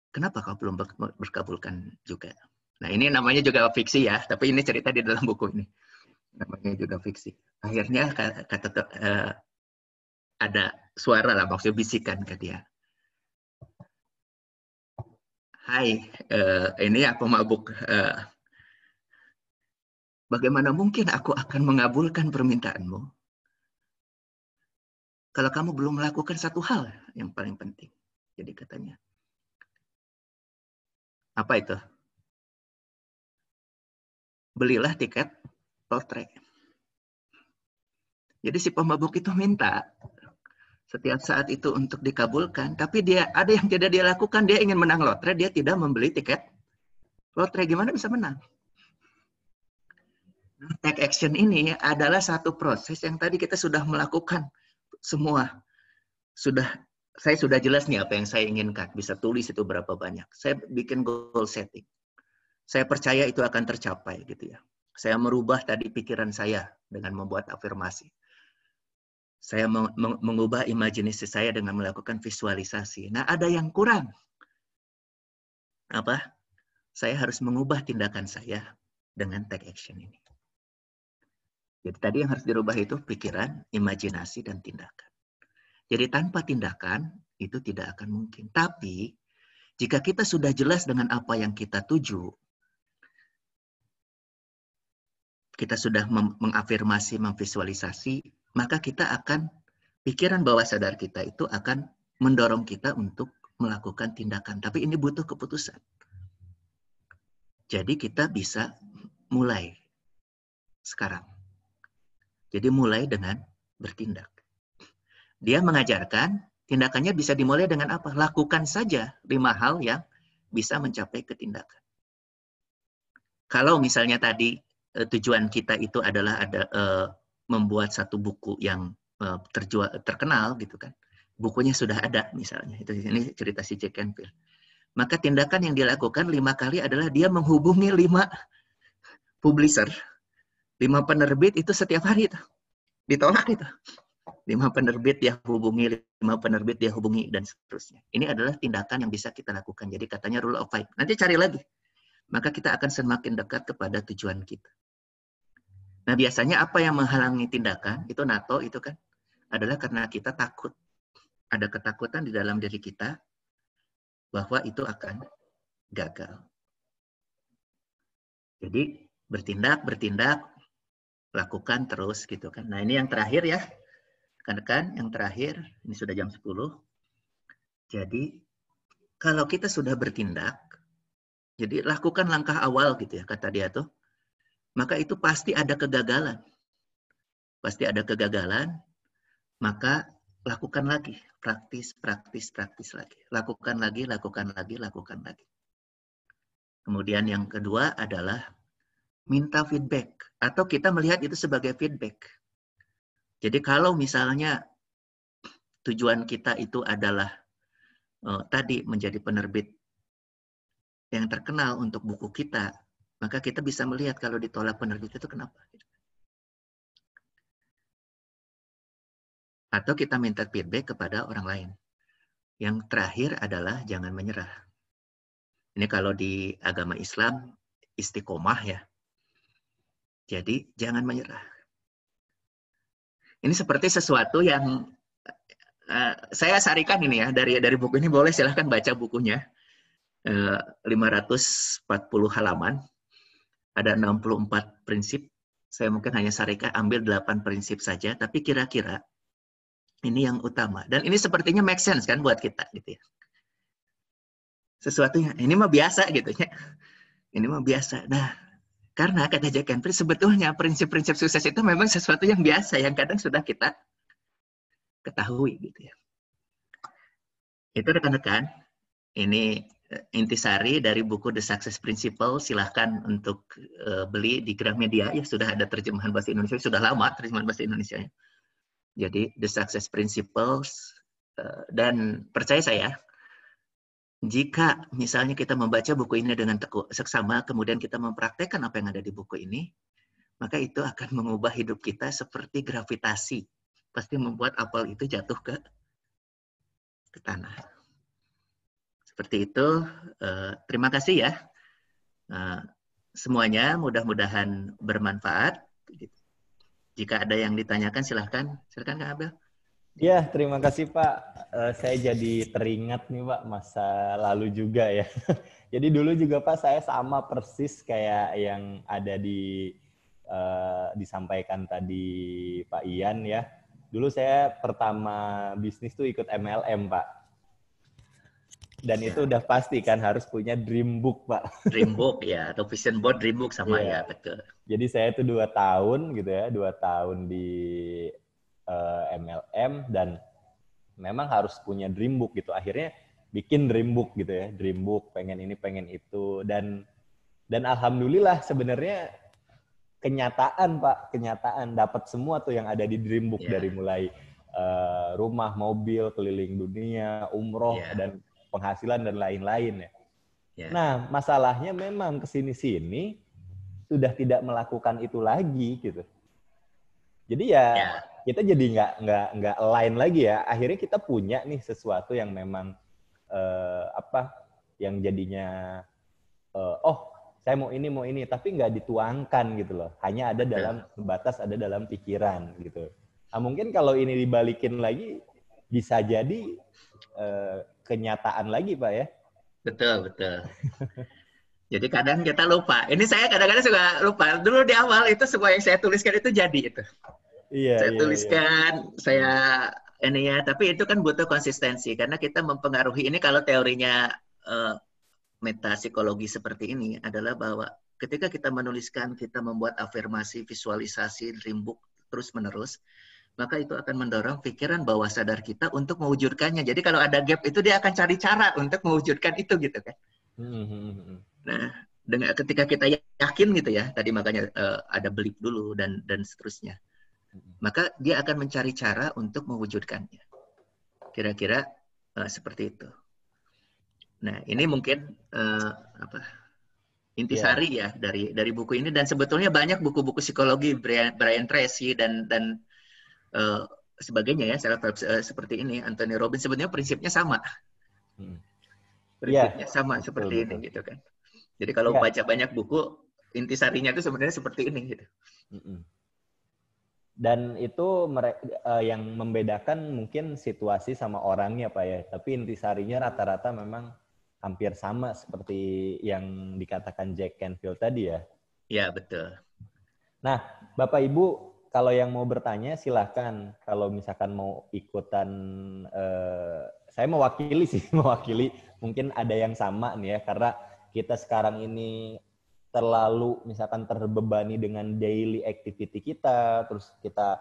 kenapa kau belum berkabulkan juga? Nah, ini namanya juga fiksi ya, tapi ini cerita di dalam buku ini. Namanya juga fiksi. Akhirnya ada suara lah, maksudnya bisikan ke dia. Hai, ini aku mabuk. Bagaimana mungkin aku akan mengabulkan permintaanmu kalau kamu belum melakukan satu hal yang paling penting? Jadi katanya, apa itu? Belilah tiket lotre. Jadi si pemabuk itu minta setiap saat itu untuk dikabulkan, tapi dia ada yang tidak dia lakukan. Dia ingin menang lotre, dia tidak membeli tiket lotre. Gimana bisa menang? Take action ini adalah satu proses yang tadi kita sudah melakukan semua. Saya sudah jelas nih apa yang saya inginkan. Bisa tulis itu berapa banyak. Saya bikin goal setting. Saya percaya itu akan tercapai gitu ya. Saya merubah tadi pikiran saya dengan membuat afirmasi. Saya mengubah imajinasi saya dengan melakukan visualisasi. Nah, ada yang kurang. Apa? Saya harus mengubah tindakan saya dengan take action ini. Jadi tadi yang harus dirubah itu pikiran, imajinasi, dan tindakan. Jadi tanpa tindakan itu tidak akan mungkin. Tapi jika kita sudah jelas dengan apa yang kita tuju, kita sudah mengafirmasi, memvisualisasi, maka kita akan, pikiran bawah sadar kita itu akan mendorong kita untuk melakukan tindakan. Tapi ini butuh keputusan. Jadi kita bisa mulai sekarang. Jadi mulai dengan bertindak. Dia mengajarkan, tindakannya bisa dimulai dengan apa? Lakukan saja 5 hal yang bisa mencapai ketindakan. Kalau misalnya tadi tujuan kita itu adalah membuat satu buku yang terkenal gitu kan. Bukunya sudah ada misalnya. Ini cerita si Jack Canfield. Maka tindakan yang dilakukan 5 kali adalah dia menghubungi 5 publisher. 5 penerbit itu setiap hari itu. Ditolak itu. 5 penerbit dia hubungi, 5 penerbit dia hubungi, dan seterusnya. Ini adalah tindakan yang bisa kita lakukan. Jadi katanya rule of 5. Nanti cari lagi. Maka kita akan semakin dekat kepada tujuan kita. Nah, biasanya apa yang menghalangi tindakan? Itu NATO itu kan. Adalah karena kita takut. Ada ketakutan di dalam diri kita bahwa itu akan gagal. Jadi bertindak, lakukan terus gitu kan. Nah, ini yang terakhir ya. Rekan-rekan, yang terakhir, ini sudah jam 10. Jadi kalau kita sudah bertindak, jadi lakukan langkah awal gitu ya, kata dia tuh. Maka itu pasti ada kegagalan. Pasti ada kegagalan, maka lakukan lagi. Praktis lagi. Lakukan lagi. Kemudian yang kedua adalah minta feedback. Atau kita melihat itu sebagai feedback. Jadi kalau misalnya tujuan kita itu adalah tadi menjadi penerbit yang terkenal untuk buku kita, maka kita bisa melihat kalau ditolak penerbit itu kenapa. Atau kita minta feedback kepada orang lain. Yang terakhir adalah jangan menyerah. Ini kalau di agama Islam istiqomah ya. Jadi jangan menyerah. Ini seperti sesuatu yang saya sarikan ini ya dari buku ini, boleh silahkan baca bukunya. 540 halaman. Ada 64 prinsip. Saya mungkin hanya sarikan ambil 8 prinsip saja, tapi kira-kira ini yang utama. Dan ini sepertinya make sense kan buat kita gitu ya. Sesuatu yang ini mah biasa gitu ya. Ini mah biasa. Nah, karena kata Jack Canfield sebetulnya prinsip-prinsip sukses itu memang sesuatu yang biasa yang kadang sudah kita ketahui gitu ya. Itu rekan-rekan. Ini intisari dari buku The Success Principle. Silahkan untuk beli di Gramedia. Ya sudah ada terjemahan bahasa Indonesia. Sudah lama terjemahan bahasa Indonesia. Jadi The Success Principles. Dan percaya saya, jika misalnya kita membaca buku ini dengan seksama, kemudian kita mempraktekkan apa yang ada di buku ini, maka itu akan mengubah hidup kita seperti gravitasi. Pasti membuat apel itu jatuh ke tanah. Seperti itu. Terima kasih ya. Semuanya mudah-mudahan bermanfaat. Jika ada yang ditanyakan silahkan. Silahkan Kang Abel. Ya, terima kasih Pak. Saya jadi teringat nih Pak masa lalu juga ya. Jadi dulu juga Pak saya sama persis kayak yang ada disampaikan tadi Pak Ian ya. Dulu saya pertama bisnis tuh ikut MLM Pak. Dan itu udah pasti kan harus punya dream book Pak. Dream book ya, atau vision board dream book sama ya, betul. Jadi saya itu 2 tahun gitu ya, 2 tahun di MLM dan memang harus punya dream book gitu. Akhirnya bikin dream book gitu ya, dream book pengen ini pengen itu dan alhamdulillah sebenarnya kenyataan Pak, kenyataan dapat semua tuh yang ada di dream book dari mulai rumah, mobil, keliling dunia, umroh dan penghasilan dan lain-lain ya. Nah masalahnya memang kesini-sini sudah tidak melakukan itu lagi gitu. Jadi kita jadi nggak align lagi ya. Akhirnya kita punya nih sesuatu yang memang yang jadinya saya mau ini, tapi nggak dituangkan gitu loh. Hanya ada dalam batas, ada dalam pikiran gitu. Nah, mungkin kalau ini dibalikin lagi bisa jadi kenyataan lagi Pak ya. Betul. Jadi kadang kita lupa. Ini saya kadang-kadang suka lupa. Dulu di awal itu semua yang saya tuliskan itu jadi itu. Saya tuliskan, saya ini ya. Tapi itu kan butuh konsistensi karena kita mempengaruhi. Ini kalau teorinya metapsikologi seperti ini adalah bahwa ketika kita menuliskan, kita membuat afirmasi, visualisasi, dream book terus-menerus, maka itu akan mendorong pikiran bawah sadar kita untuk mewujudkannya. Jadi kalau ada gap itu dia akan cari cara untuk mewujudkan itu gitu kan. Nah, ketika kita yakin gitu ya, tadi makanya ada belief dulu dan seterusnya, maka dia akan mencari cara untuk mewujudkannya. Kira-kira seperti itu. Nah, ini mungkin intisari ya dari buku ini dan sebetulnya banyak buku-buku psikologi Brian Tracy dan sebagainya ya, seperti ini Anthony Robbins sebetulnya prinsipnya sama. Prinsipnya sama seperti ini gitu kan. Jadi kalau baca banyak buku, intisarinya itu sebenarnya seperti ini gitu. Dan itu yang membedakan mungkin situasi sama orangnya Pak ya. Tapi intisarinya rata-rata memang hampir sama seperti yang dikatakan Jack Canfield tadi ya. Iya, betul. Nah, Bapak Ibu, kalau yang mau bertanya silahkan. Kalau misalkan mau ikutan, saya mewakili sih, mungkin ada yang sama nih ya, karena kita sekarang ini terlalu misalkan terbebani dengan daily activity kita, terus kita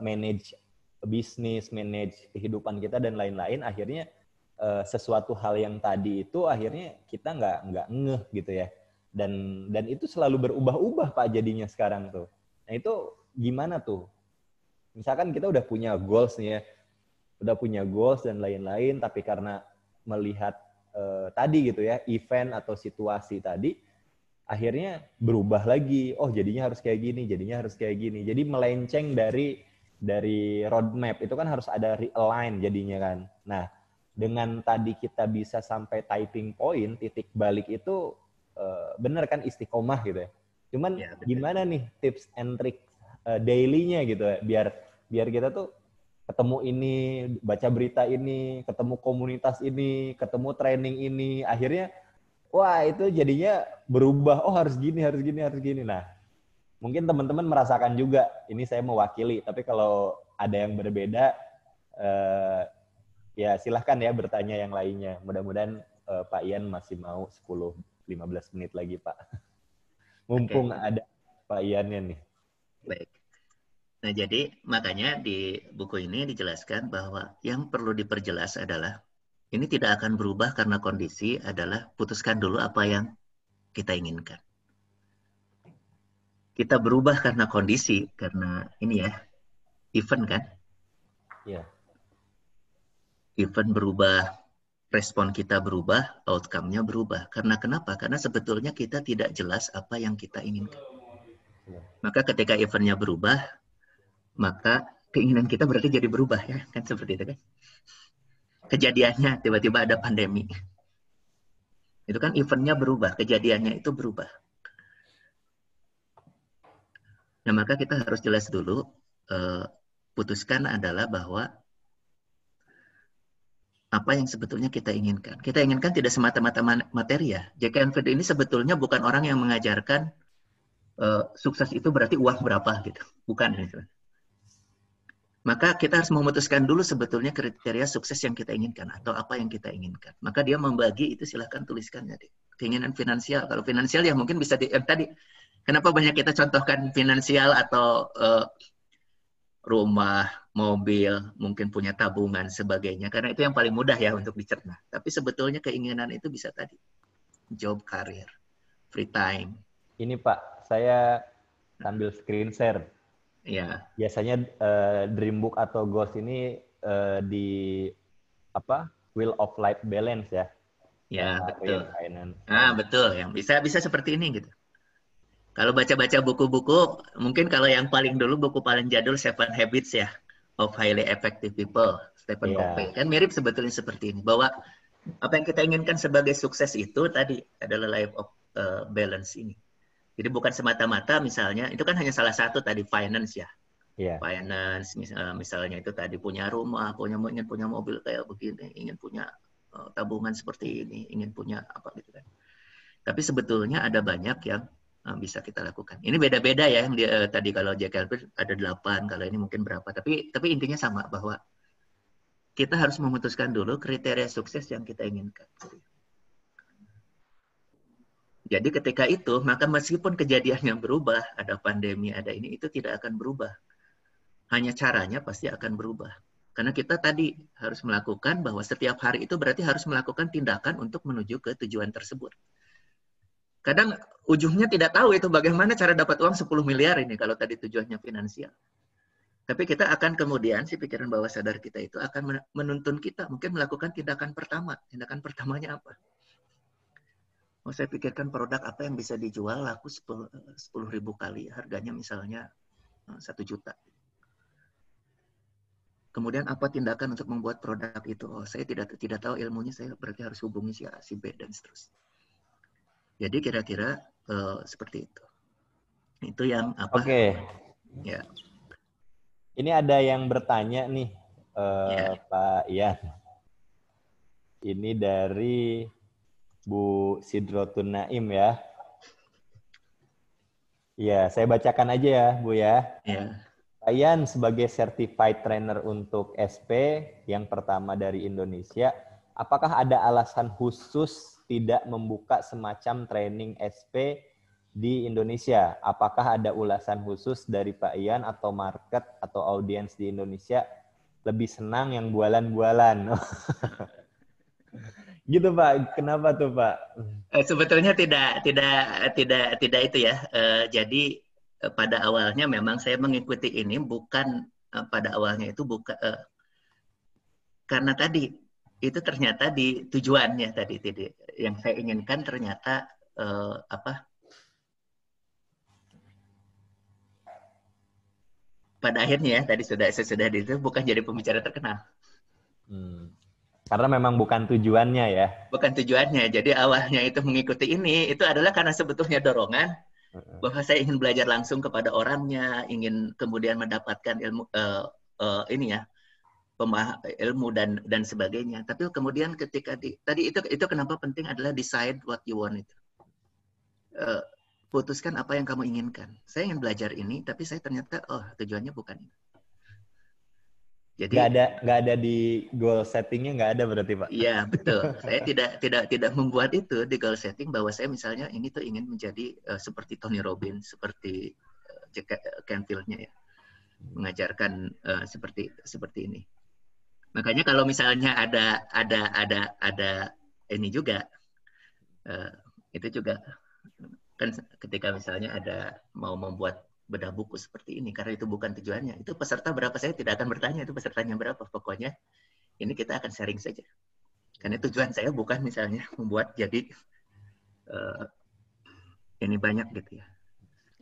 manage bisnis, manage kehidupan kita dan lain-lain, akhirnya sesuatu hal yang tadi itu akhirnya kita nggak ngeh gitu ya. Dan itu selalu berubah-ubah Pak jadinya sekarang tuh. Nah itu gimana tuh? Misalkan kita udah punya goals nih ya, udah punya goals dan lain-lain, tapi karena melihat tadi gitu ya, event atau situasi tadi, akhirnya berubah lagi. Oh jadinya harus kayak gini, jadinya harus kayak gini. Jadi melenceng dari roadmap, itu kan harus ada realign jadinya kan. Nah dengan tadi kita bisa sampai typing point, titik balik itu bener kan istiqomah gitu ya. Cuman gimana nih tips and trick daily-nya gitu ya, biar kita tuh ketemu ini, baca berita ini, ketemu komunitas ini, ketemu training ini, akhirnya wah itu jadinya berubah, oh harus gini. Nah mungkin teman-teman merasakan juga, ini saya mewakili, tapi kalau ada yang berbeda ya silahkan ya bertanya yang lainnya. Mudah-mudahan Pak Ian masih mau 10-15 menit lagi Pak. Mumpung ada Pak Iannya nih. Baik. Nah, jadi makanya di buku ini dijelaskan bahwa yang perlu diperjelas adalah ini tidak akan berubah karena kondisi, adalah putuskan dulu apa yang kita inginkan. Kita berubah karena kondisi, karena ini ya, event kan? Iya. Event berubah, respon kita berubah, outcome-nya berubah. Karena kenapa? Karena sebetulnya kita tidak jelas apa yang kita inginkan. Maka ketika eventnya berubah, maka keinginan kita berarti jadi berubah ya, kan seperti itu kan. Kejadiannya tiba-tiba ada pandemi. Itu kan eventnya berubah, kejadiannya itu berubah. Nah, maka kita harus jelas dulu, putuskan adalah bahwa apa yang sebetulnya kita inginkan. Kita inginkan tidak semata-mata materi ya. Jack Canfield ini sebetulnya bukan orang yang mengajarkan sukses itu berarti uang berapa gitu. Bukan. Gitu. Maka kita harus memutuskan dulu sebetulnya kriteria sukses yang kita inginkan atau apa yang kita inginkan. Maka dia membagi itu, silahkan tuliskan jadi keinginan finansial. Kalau finansial ya mungkin bisa tadi. Kenapa banyak kita contohkan finansial atau rumah, mobil, mungkin punya tabungan sebagainya. Karena itu yang paling mudah ya untuk dicerna. Tapi sebetulnya keinginan itu bisa tadi job, karir, free time. Ini Pak, saya sambil screen share. Ya. Biasanya dream book atau goals ini di wheel of life balance ya. Ya, betul. Finance. Betul, yang bisa seperti ini gitu. Kalau baca-baca buku-buku, mungkin kalau yang paling dulu buku paling jadul Seven Habits ya of Highly Effective People, Stephen Covey. Kan mirip sebetulnya seperti ini, bahwa apa yang kita inginkan sebagai sukses itu tadi adalah life of balance ini. Jadi bukan semata-mata misalnya, itu kan hanya salah satu tadi finance ya. Yeah. Finance misalnya itu tadi punya rumah, ingin punya mobil kayak begini, ingin punya tabungan seperti ini, ingin punya apa gitu kan. Tapi sebetulnya ada banyak yang bisa kita lakukan. Ini beda-beda ya, yang tadi kalau Jack Canfield ada 8, kalau ini mungkin berapa. Tapi intinya sama, bahwa kita harus memutuskan dulu kriteria sukses yang kita inginkan. Jadi ketika itu, maka meskipun kejadiannya berubah, ada pandemi, ada ini, itu tidak akan berubah. Hanya caranya pasti akan berubah. Karena kita tadi harus melakukan bahwa setiap hari itu berarti harus melakukan tindakan untuk menuju ke tujuan tersebut. Kadang ujungnya tidak tahu itu bagaimana cara dapat uang 10 miliar ini kalau tadi tujuannya finansial. Tapi kita akan kemudian, si pikiran bawah sadar kita itu akan menuntun kita mungkin melakukan tindakan pertama. Tindakan pertamanya apa? Saya pikirkan produk apa yang bisa dijual laku 10.000 kali, harganya misalnya 1 juta. Kemudian apa tindakan untuk membuat produk itu? Saya tidak tahu ilmunya, saya berarti harus hubungi si A, si B, dan seterusnya. Jadi kira-kira seperti itu. Itu yang apa? Oke. Ya. Ini ada yang bertanya nih, Pak Ian. Ini dari Bu Sidrotun Naim ya. Iya, saya bacakan aja ya, Bu ya. Ya. Pak Ian sebagai certified trainer untuk SP yang pertama dari Indonesia, apakah ada alasan khusus tidak membuka semacam training SP di Indonesia? Apakah ada ulasan khusus dari Pak Ian atau market atau audiens di Indonesia lebih senang yang bualan-bualan? Gitu Pak, kenapa tuh Pak? Sebetulnya tidak itu ya. Jadi pada awalnya memang saya mengikuti ini bukan pada awalnya itu bukan karena tadi itu ternyata di tujuannya tadi yang saya inginkan ternyata pada akhirnya tadi sesudah itu bukan jadi pembicara terkenal. Karena memang bukan tujuannya ya. Bukan tujuannya. Jadi awalnya itu mengikuti ini itu adalah karena sebetulnya dorongan bahwa saya ingin belajar langsung kepada orangnya, ingin kemudian mendapatkan ilmu ilmu dan sebagainya. Tapi kemudian ketika tadi itu kenapa penting adalah decide what you want itu. Putuskan apa yang kamu inginkan. Saya ingin belajar ini, tapi saya ternyata tujuannya bukan ini. Jadi nggak ada di goal settingnya, nggak ada berarti Pak. Iya betul. Saya tidak membuat itu di goal setting bahwa saya misalnya ini tuh ingin menjadi seperti Tony Robbins, seperti Jack Canfield-nya ya, mengajarkan seperti ini. Makanya kalau misalnya ada ini juga itu juga kan ketika misalnya ada mau membuat bedah buku seperti ini, karena itu bukan tujuannya. Itu peserta berapa saya tidak akan bertanya itu pesertanya berapa. Pokoknya ini kita akan sharing saja. Karena tujuan saya bukan misalnya membuat jadi ini banyak gitu ya.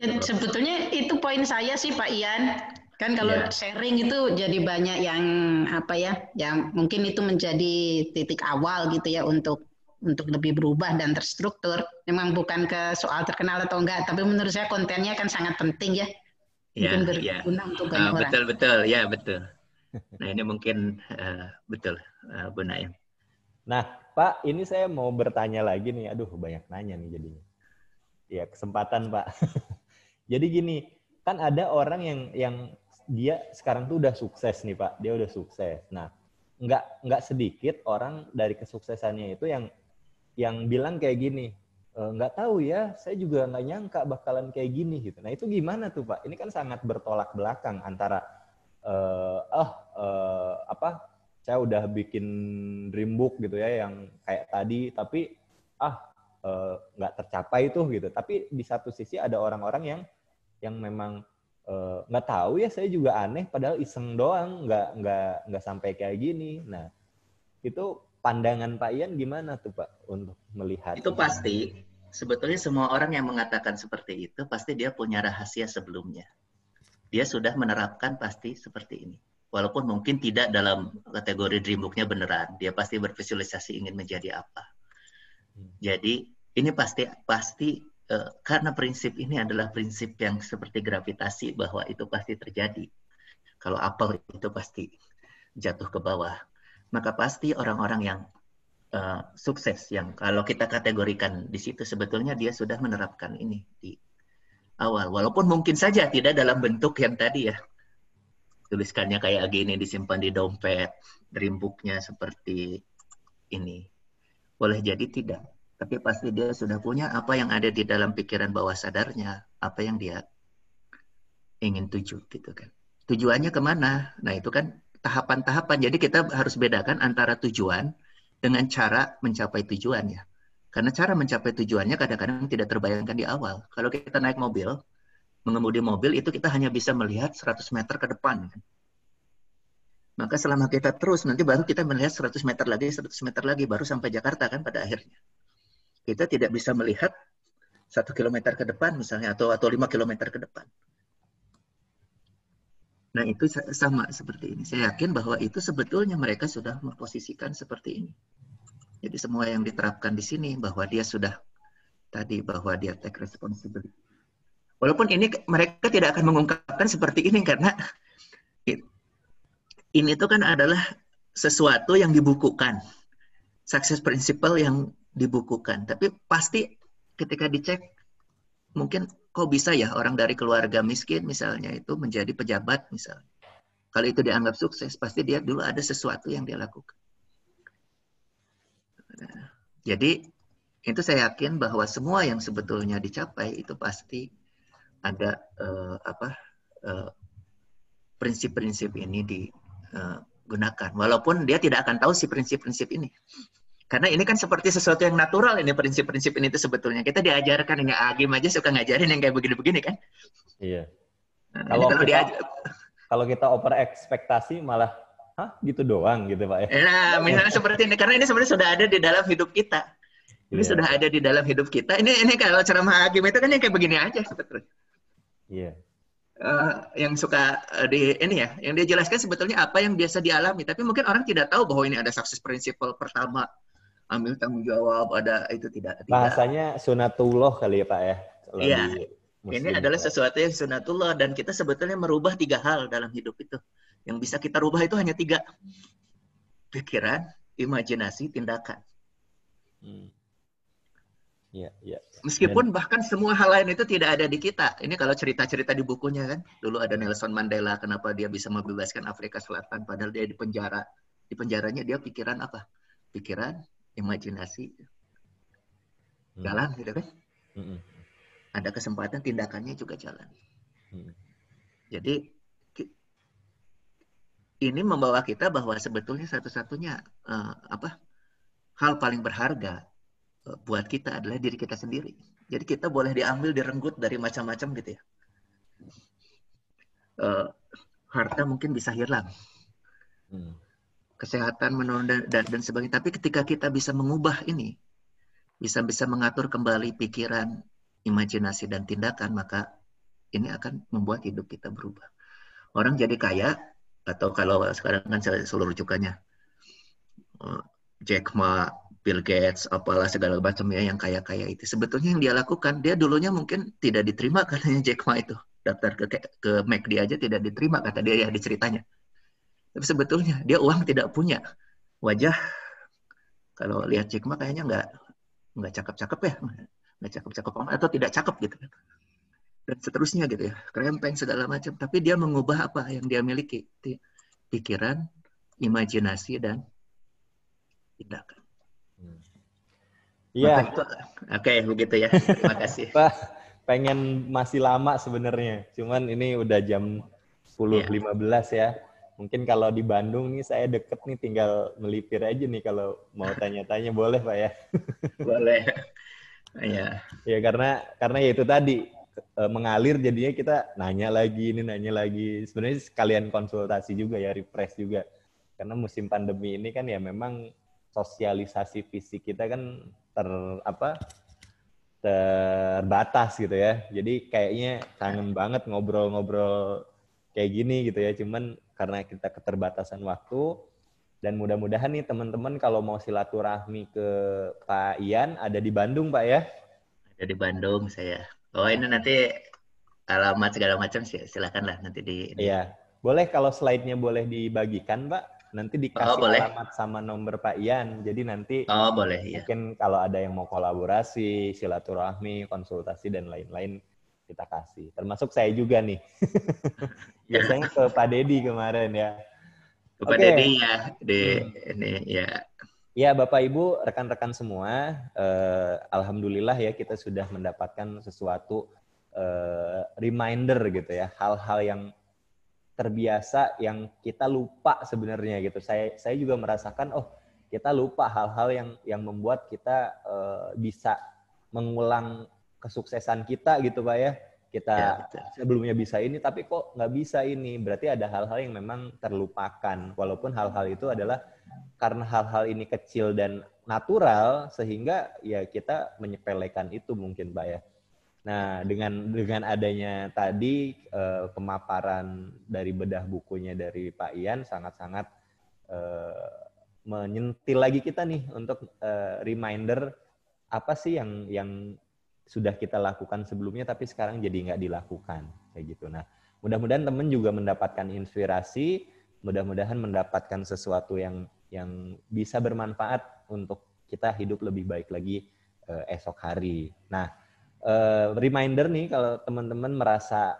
Sebetulnya itu poin saya sih Pak Ian. Kan kalau Iya. sharing itu jadi banyak yang apa ya, yang mungkin itu menjadi titik awal gitu ya untuk lebih berubah dan terstruktur. Memang bukan ke soal terkenal atau enggak, tapi menurut saya kontennya kan sangat penting ya. Mungkin berguna untuk banyak orang. Betul, ya betul. Nah ini mungkin betul, Bu Naim. Nah, Pak, ini saya mau bertanya lagi nih. Aduh, banyak nanya nih jadinya. Ya, kesempatan, Pak. Jadi gini, kan ada orang yang dia sekarang tuh udah sukses nih, Pak. Dia udah sukses. Nah, nggak sedikit orang dari kesuksesannya itu yang bilang kayak gini, nggak tahu ya, saya juga nggak nyangka bakalan kayak gini gitu. Nah, itu gimana tuh, Pak? Ini kan sangat bertolak belakang antara saya udah bikin dream book gitu ya yang kayak tadi, tapi nggak tercapai tuh gitu. Tapi di satu sisi ada orang-orang yang memang nggak tahu ya, saya juga aneh padahal iseng doang, nggak sampai kayak gini. Nah, itu pandangan Pak Ian gimana tuh Pak untuk melihat itu? Pasti sebetulnya semua orang yang mengatakan seperti itu pasti dia punya rahasia sebelumnya. Dia sudah menerapkan pasti seperti ini. Walaupun mungkin tidak dalam kategori dream book-nya beneran, dia pasti bervisualisasi ingin menjadi apa. Jadi ini pasti karena prinsip ini adalah prinsip yang seperti gravitasi, bahwa itu pasti terjadi. Kalau apel itu pasti jatuh ke bawah. Maka pasti orang-orang yang sukses, yang kalau kita kategorikan di situ, sebetulnya dia sudah menerapkan ini di awal. Walaupun mungkin saja tidak dalam bentuk yang tadi ya, tuliskannya kayak gini, disimpan di dompet, dream book-nya seperti ini. Boleh jadi tidak. Tapi pasti dia sudah punya apa yang ada di dalam pikiran bawah sadarnya, apa yang dia ingin tuju gitu kan. Tujuannya kemana? Nah itu kan tahapan-tahapan. Jadi kita harus bedakan antara tujuan dengan cara mencapai tujuannya. Karena cara mencapai tujuannya kadang-kadang tidak terbayangkan di awal. Kalau kita naik mobil, mengemudi mobil itu kita hanya bisa melihat 100 meter ke depan. Maka selama kita terus, nanti baru kita melihat 100 meter lagi, baru sampai Jakarta kan pada akhirnya. Kita tidak bisa melihat 1 kilometer ke depan misalnya, atau 5 kilometer ke depan. Nah itu sama seperti ini. Saya yakin bahwa itu sebetulnya mereka sudah memposisikan seperti ini. Jadi semua yang diterapkan di sini, bahwa dia sudah tadi, bahwa dia take responsibility. Walaupun ini mereka tidak akan mengungkapkan seperti ini, karena ini itu kan adalah sesuatu yang dibukukan. Success principle yang dibukukan. Tapi pasti ketika dicek, mungkin kok bisa ya orang dari keluarga miskin misalnya itu menjadi pejabat misalnya. Kalau itu dianggap sukses, pasti dia dulu ada sesuatu yang dia lakukan. Jadi itu saya yakin bahwa semua yang sebetulnya dicapai itu pasti ada prinsip-prinsip ini digunakan. Walaupun dia tidak akan tahu si prinsip-prinsip ini. Karena ini kan seperti sesuatu yang natural, ini prinsip-prinsip ini itu sebetulnya. Kita diajarkan, ini Agim aja suka ngajarin yang kayak begini-begini kan. Iya. Nah, kalau kita over ekspektasi malah, gitu doang gitu Pak ya. Nah, misalnya seperti ini, karena ini sebenarnya sudah ada di dalam hidup kita. Ini sudah ada di dalam hidup kita. Ini kalau ceramah Agim itu kan yang kayak begini aja sebetulnya. Iya. Yang suka yang dia jelaskan sebetulnya apa yang biasa dialami. Tapi mungkin orang tidak tahu bahwa ini ada success principle pertama, ambil tanggung jawab, ada itu tidak. Bahasanya sunatullah kali ya Pak ya. Iya. Ini adalah sesuatu yang sunatullah, dan kita sebetulnya merubah 3 hal dalam hidup itu. Yang bisa kita rubah itu hanya 3. Pikiran, imajinasi, tindakan. Iya. Meskipun bahkan semua hal lain itu tidak ada di kita. Ini kalau cerita-cerita di bukunya kan. Dulu ada Nelson Mandela, kenapa dia bisa membebaskan Afrika Selatan padahal dia di penjara. Di penjaranya dia pikiran apa? Pikiran, imajinasi, jalan gitu kan. Ada kesempatan, tindakannya juga jalan. Jadi ini membawa kita bahwa sebetulnya satu-satunya hal paling berharga buat kita adalah diri kita sendiri. Jadi kita boleh diambil, direnggut dari macam-macam gitu ya. Harta mungkin bisa hilang. Kesehatan menunda dan sebagainya. Tapi ketika kita bisa mengubah ini, bisa mengatur kembali pikiran, imajinasi, dan tindakan, maka ini akan membuat hidup kita berubah. Orang jadi kaya, atau kalau sekarang kan seluruh rujukannya, Jack Ma, Bill Gates, apalah segala macam ya yang kaya-kaya itu. Sebetulnya yang dia lakukan, dia dulunya mungkin tidak diterima katanya Jack Ma itu. Daftar ke McD aja tidak diterima kata dia ya di ceritanya. Tapi sebetulnya dia uang tidak punya. Wajah kalau lihat Jack Ma kayaknya nggak cakep-cakep ya, nggak cakep-cakep atau tidak cakep gitu kan. Dan seterusnya gitu ya, krempeng segala macam. Tapi dia mengubah apa yang dia miliki, pikiran, imajinasi dan tindakan. Iya, Oke, begitu ya. Terima kasih. Pak. Pengen masih lama sebenarnya. Cuman ini udah jam 10.15 ya. Mungkin kalau di Bandung nih saya deket nih, tinggal melipir aja nih kalau mau tanya-tanya, boleh Pak ya? Boleh. Ya. Ya karena ya itu tadi, mengalir jadinya kita nanya lagi. Sebenarnya sekalian konsultasi juga ya, refresh juga. Karena musim pandemi ini kan ya memang sosialisasi fisik kita kan terbatas gitu ya. Jadi kayaknya kangen banget ngobrol-ngobrol kayak gini gitu ya. Cuman karena kita keterbatasan waktu, dan mudah-mudahan nih teman-teman kalau mau silaturahmi ke Pak Ian, ada di Bandung Pak ya? Ada di Bandung saya. Oh ini nanti alamat segala macam sih, silakanlah nanti di. Iya, boleh kalau slide-nya boleh dibagikan Pak. Nanti dikasih alamat sama nomor Pak Ian. Jadi nanti boleh, mungkin kalau ada yang mau kolaborasi, silaturahmi, konsultasi dan lain-lain kita kasih. Termasuk saya juga nih. Biasanya ke Pak Dedi kemarin ya. Ke Pak Dedi ya di ini ya. Ya Bapak Ibu, rekan-rekan semua, alhamdulillah ya kita sudah mendapatkan sesuatu reminder gitu ya, hal-hal yang terbiasa yang kita lupa sebenarnya gitu. Saya juga merasakan kita lupa hal-hal yang membuat kita bisa mengulang kesuksesan kita gitu Pak ya. Kita sebelumnya bisa ini tapi kok nggak bisa ini. Berarti ada hal-hal yang memang terlupakan. Walaupun hal-hal itu adalah karena hal-hal ini kecil dan natural sehingga ya kita menyepelekan itu mungkin Pak ya. Nah, dengan adanya tadi pemaparan dari bedah bukunya dari Pak Ian sangat-sangat menyentil lagi kita nih untuk reminder apa sih yang sudah kita lakukan sebelumnya tapi sekarang jadi nggak dilakukan kayak gitu. Nah, mudah-mudahan teman juga mendapatkan inspirasi, mudah-mudahan mendapatkan sesuatu yang bisa bermanfaat untuk kita hidup lebih baik lagi esok hari. Nah, reminder nih kalau teman-teman merasa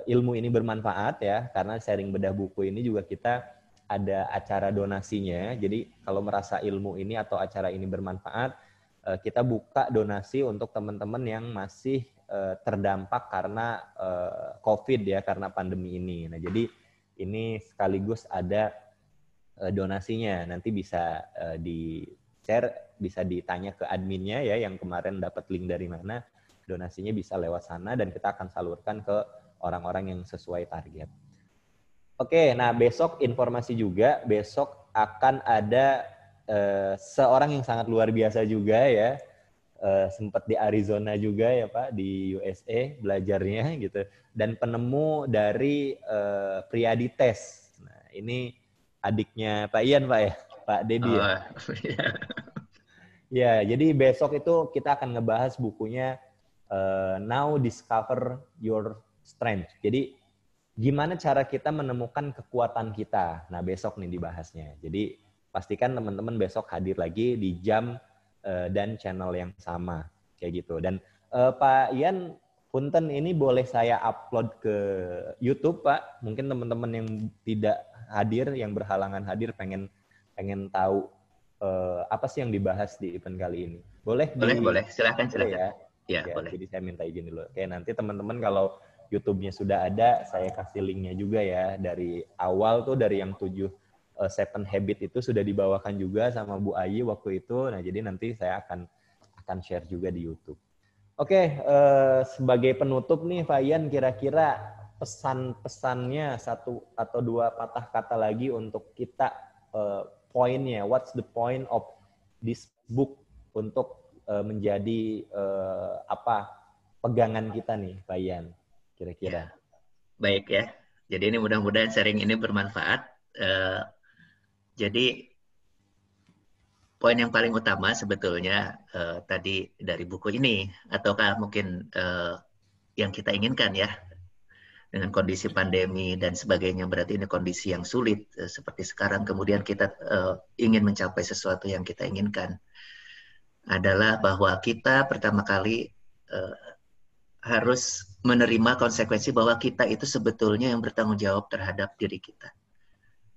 ilmu ini bermanfaat ya, karena sharing bedah buku ini juga kita ada acara donasinya. Jadi kalau merasa ilmu ini atau acara ini bermanfaat, kita buka donasi untuk teman-teman yang masih terdampak karena COVID ya, karena pandemi ini. Nah, jadi ini sekaligus ada donasinya. Nanti bisa di-share, bisa ditanya ke adminnya ya, yang kemarin dapat link dari mana. Donasinya bisa lewat sana dan kita akan salurkan ke orang-orang yang sesuai target. Oke, nah besok informasi juga, besok akan ada seorang yang sangat luar biasa juga ya, sempat di Arizona juga ya Pak, di USA belajarnya gitu, dan penemu dari Priadi Test. Nah ini adiknya Pak Ian Pak ya, Pak Dedi ya. Ya, jadi besok itu kita akan ngebahas bukunya Now Discover Your Strength. Jadi gimana cara kita menemukan kekuatan kita. Nah besok nih dibahasnya. Jadi pastikan teman-teman besok hadir lagi di jam dan channel yang sama kayak gitu. Dan Pak Ian, punten ini boleh saya upload ke YouTube Pak. Mungkin teman-teman yang tidak hadir, yang berhalangan hadir, pengen tahu apa sih yang dibahas di event kali ini. Boleh? Boleh. Silakan. Ya, boleh. Jadi saya minta izin dulu. Oke, nanti teman-teman kalau YouTube-nya sudah ada, saya kasih linknya juga ya. Dari awal tuh, dari yang 7 Habit itu sudah dibawakan juga sama Bu Ayi waktu itu. Nah, jadi nanti saya akan share juga di YouTube. Oke, sebagai penutup nih, Pak Ian, kira-kira pesan-pesannya 1 atau 2 patah kata lagi untuk kita, poinnya, what's the point of this book untuk menjadi pegangan kita nih, Pak Ian. kira-kira. Baik ya. Jadi ini mudah-mudahan sharing ini bermanfaat. Jadi poin yang paling utama sebetulnya tadi dari buku ini, ataukah mungkin yang kita inginkan ya, dengan kondisi pandemi dan sebagainya, berarti ini kondisi yang sulit seperti sekarang, kemudian kita ingin mencapai sesuatu yang kita inginkan, adalah bahwa kita pertama kali harus menerima konsekuensi bahwa kita itu sebetulnya yang bertanggung jawab terhadap diri kita.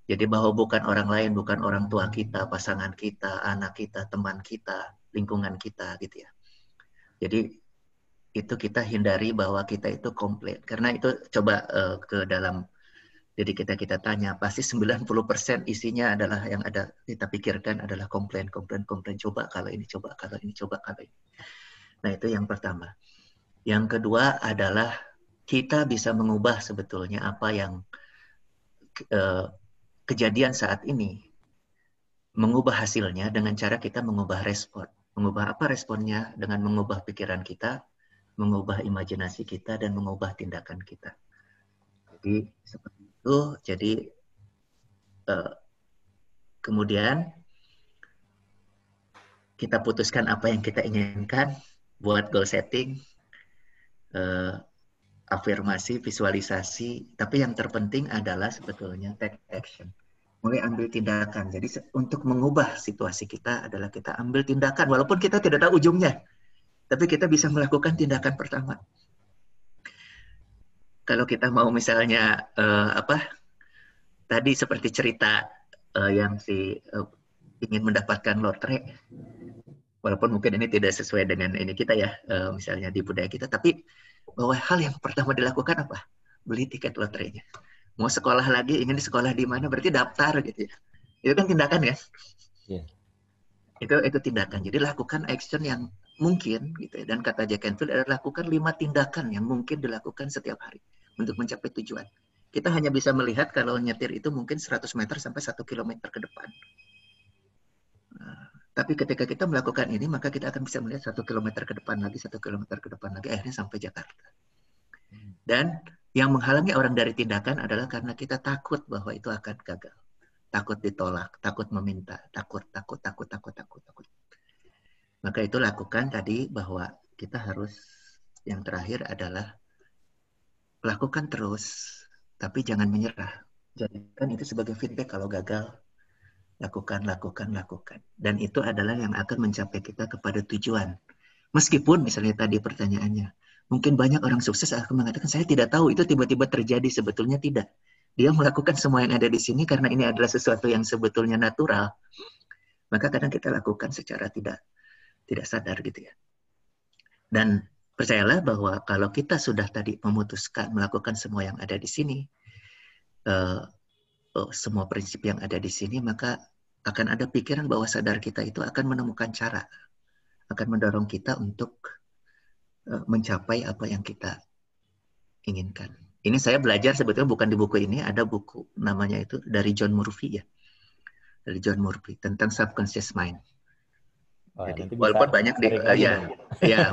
Jadi bahwa bukan orang lain, bukan orang tua kita, pasangan kita, anak kita, teman kita, lingkungan kita gitu ya. Jadi itu kita hindari bahwa kita itu komplain. Karena itu coba ke dalam diri kita tanya, pasti 90% isinya adalah yang ada kita pikirkan adalah komplain. Coba kalau ini, coba kalau ini, coba kalau ini. Nah itu yang pertama. Yang kedua adalah kita bisa mengubah sebetulnya apa yang kejadian saat ini, mengubah hasilnya dengan cara kita mengubah respon. Mengubah apa responnya? Dengan mengubah pikiran kita, mengubah imajinasi kita, dan mengubah tindakan kita. Jadi seperti itu. Jadi kemudian kita putuskan apa yang kita inginkan, buat goal setting, afirmasi, visualisasi, tapi yang terpenting adalah sebetulnya take action. Mulai ambil tindakan. Jadi untuk mengubah situasi kita adalah kita ambil tindakan, walaupun kita tidak tahu ujungnya, tapi kita bisa melakukan tindakan pertama. Kalau kita mau misalnya tadi seperti cerita yang ingin mendapatkan lotre, walaupun mungkin ini tidak sesuai dengan ini kita ya, misalnya di budaya kita, tapi bahwa hal yang pertama dilakukan apa? Beli tiket lotrenya. Mau sekolah lagi, ingin di sekolah di mana, berarti daftar gitu ya. Itu kan tindakan ya. Yeah. Itu tindakan. Jadi lakukan action yang mungkin gitu ya. Dan kata Jack Canfield adalah lakukan 5 tindakan yang mungkin dilakukan setiap hari untuk mencapai tujuan. Kita hanya bisa melihat kalau nyetir itu mungkin 100 meter sampai 1 kilometer ke depan. Tapi ketika kita melakukan ini, maka kita akan bisa melihat 1 kilometer ke depan lagi, 1 kilometer ke depan lagi, akhirnya sampai Jakarta. Dan yang menghalangi orang dari tindakan adalah karena kita takut bahwa itu akan gagal. Takut ditolak, takut meminta, takut. Maka itu lakukan tadi bahwa kita harus, yang terakhir adalah lakukan terus, tapi jangan menyerah. Jadikan itu sebagai feedback kalau gagal. Lakukan. Dan itu adalah yang akan mencapai kita kepada tujuan. Meskipun misalnya tadi pertanyaannya, mungkin banyak orang sukses akan mengatakan, saya tidak tahu itu tiba-tiba terjadi. Sebetulnya tidak. Dia melakukan semua yang ada di sini karena ini adalah sesuatu yang sebetulnya natural. Maka kadang kita lakukan secara tidak sadar gitu ya. Dan percayalah bahwa kalau kita sudah tadi memutuskan melakukan semua yang ada di sini, semua prinsip yang ada di sini, maka akan ada pikiran bawah sadar kita itu akan menemukan cara, akan mendorong kita untuk mencapai apa yang kita inginkan. Ini saya belajar sebetulnya bukan di buku ini, ada buku namanya itu dari John Murphy ya, dari John Murphy tentang subconscious mind. Jadi walaupun banyak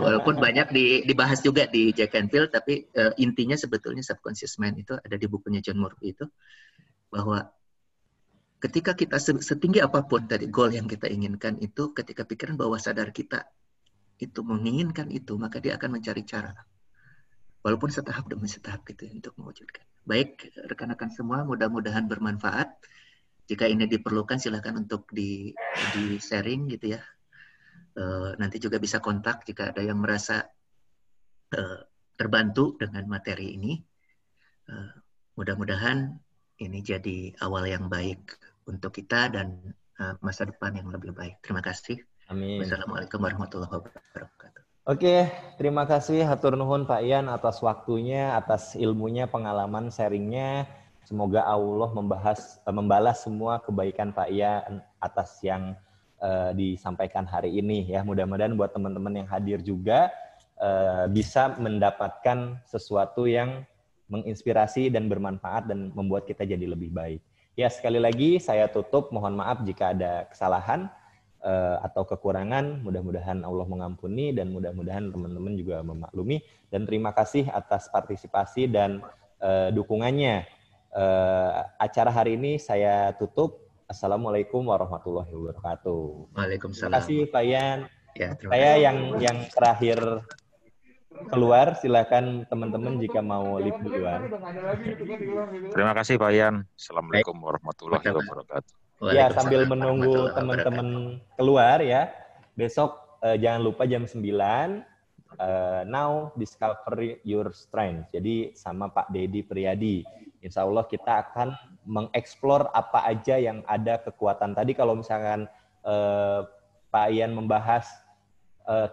walaupun banyak dibahas juga di Jack Canfield, tapi intinya sebetulnya subconscious mind itu ada di bukunya John Murphy itu, bahwa ketika kita setinggi apapun tadi goal yang kita inginkan itu, ketika pikiran bawah sadar kita itu menginginkan itu, maka dia akan mencari cara, walaupun setahap demi setahap gitu untuk mewujudkan. Baik rekan-rekan semua, mudah-mudahan bermanfaat. Jika ini diperlukan silakan untuk di sharing gitu ya. Nanti juga bisa kontak jika ada yang merasa terbantu dengan materi ini. Mudah-mudahan ini jadi awal yang baik untuk kita dan masa depan yang lebih baik. Terima kasih. Amin. Wassalamualaikum warahmatullahi wabarakatuh. Oke, terima kasih hatur nuhun Pak Ian atas waktunya, atas ilmunya, pengalaman sharingnya. Semoga Allah membalas semua kebaikan Pak Ian atas yang disampaikan hari ini ya. Mudah-mudahan buat teman-teman yang hadir juga bisa mendapatkan sesuatu yang menginspirasi dan bermanfaat dan membuat kita jadi lebih baik. Ya, sekali lagi saya tutup, mohon maaf jika ada kesalahan. atau kekurangan, mudah-mudahan Allah mengampuni dan mudah-mudahan teman-teman juga memaklumi. Dan terima kasih atas partisipasi dan dukungannya. Acara hari ini saya tutup. Assalamualaikum warahmatullahi wabarakatuh. Waalaikumsalam. Terima kasih Pak Ian. Ya, terima Saya kasih. yang terakhir keluar, silakan teman-teman jika mau live duluan. Terima kasih Pak Ian. Assalamualaikum warahmatullahi wabarakatuh. Ya, Waalaikumsalam sambil menunggu warahmatullahi teman-teman wabarakatuh. keluar ya, besok jangan lupa jam 9, now discover your strength. Jadi sama Pak Dedi Priadi, insya Allah kita akan mengeksplor apa aja yang ada kekuatan. Tadi kalau misalkan Pak Ian membahas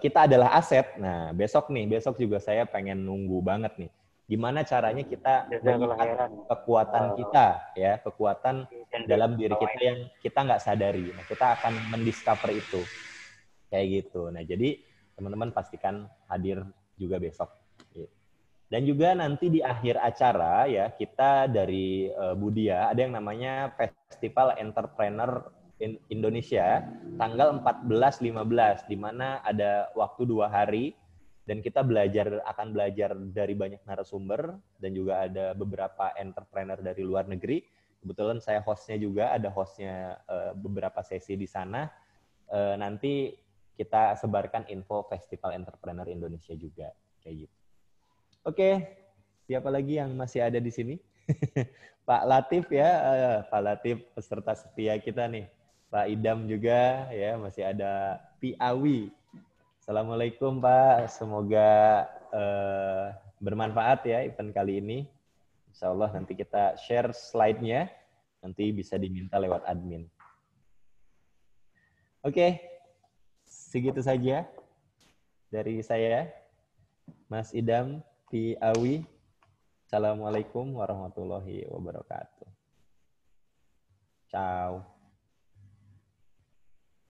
kita adalah aset, nah besok juga saya pengen nunggu banget nih. Gimana caranya kita melihat kekuatan kita, ya, kekuatan dalam diri kita yang kita nggak sadari. Nah, kita akan mendiscover itu, kayak gitu. Nah, jadi teman-teman pastikan hadir juga besok. Dan juga nanti di akhir acara ya kita dari Budia ada yang namanya Festival Entrepreneur Indonesia tanggal 14-15 di mana ada waktu 2 hari. Dan kita akan belajar dari banyak narasumber dan juga ada beberapa entrepreneur dari luar negeri. Kebetulan saya hostnya juga, ada hostnya beberapa sesi di sana. Nanti kita sebarkan info Festival Entrepreneur Indonesia juga, kayak gitu. Oke, siapa lagi yang masih ada di sini? Pak Latif ya, Pak Latif peserta setia kita nih. Pak Idam juga ya, masih ada Piawi. Assalamualaikum Pak, semoga bermanfaat ya event kali ini. Insya Allah nanti kita share slide-nya, nanti bisa diminta lewat admin. Oke, segitu saja dari saya, Mas Idam Piawi. Assalamualaikum warahmatullahi wabarakatuh. Ciao.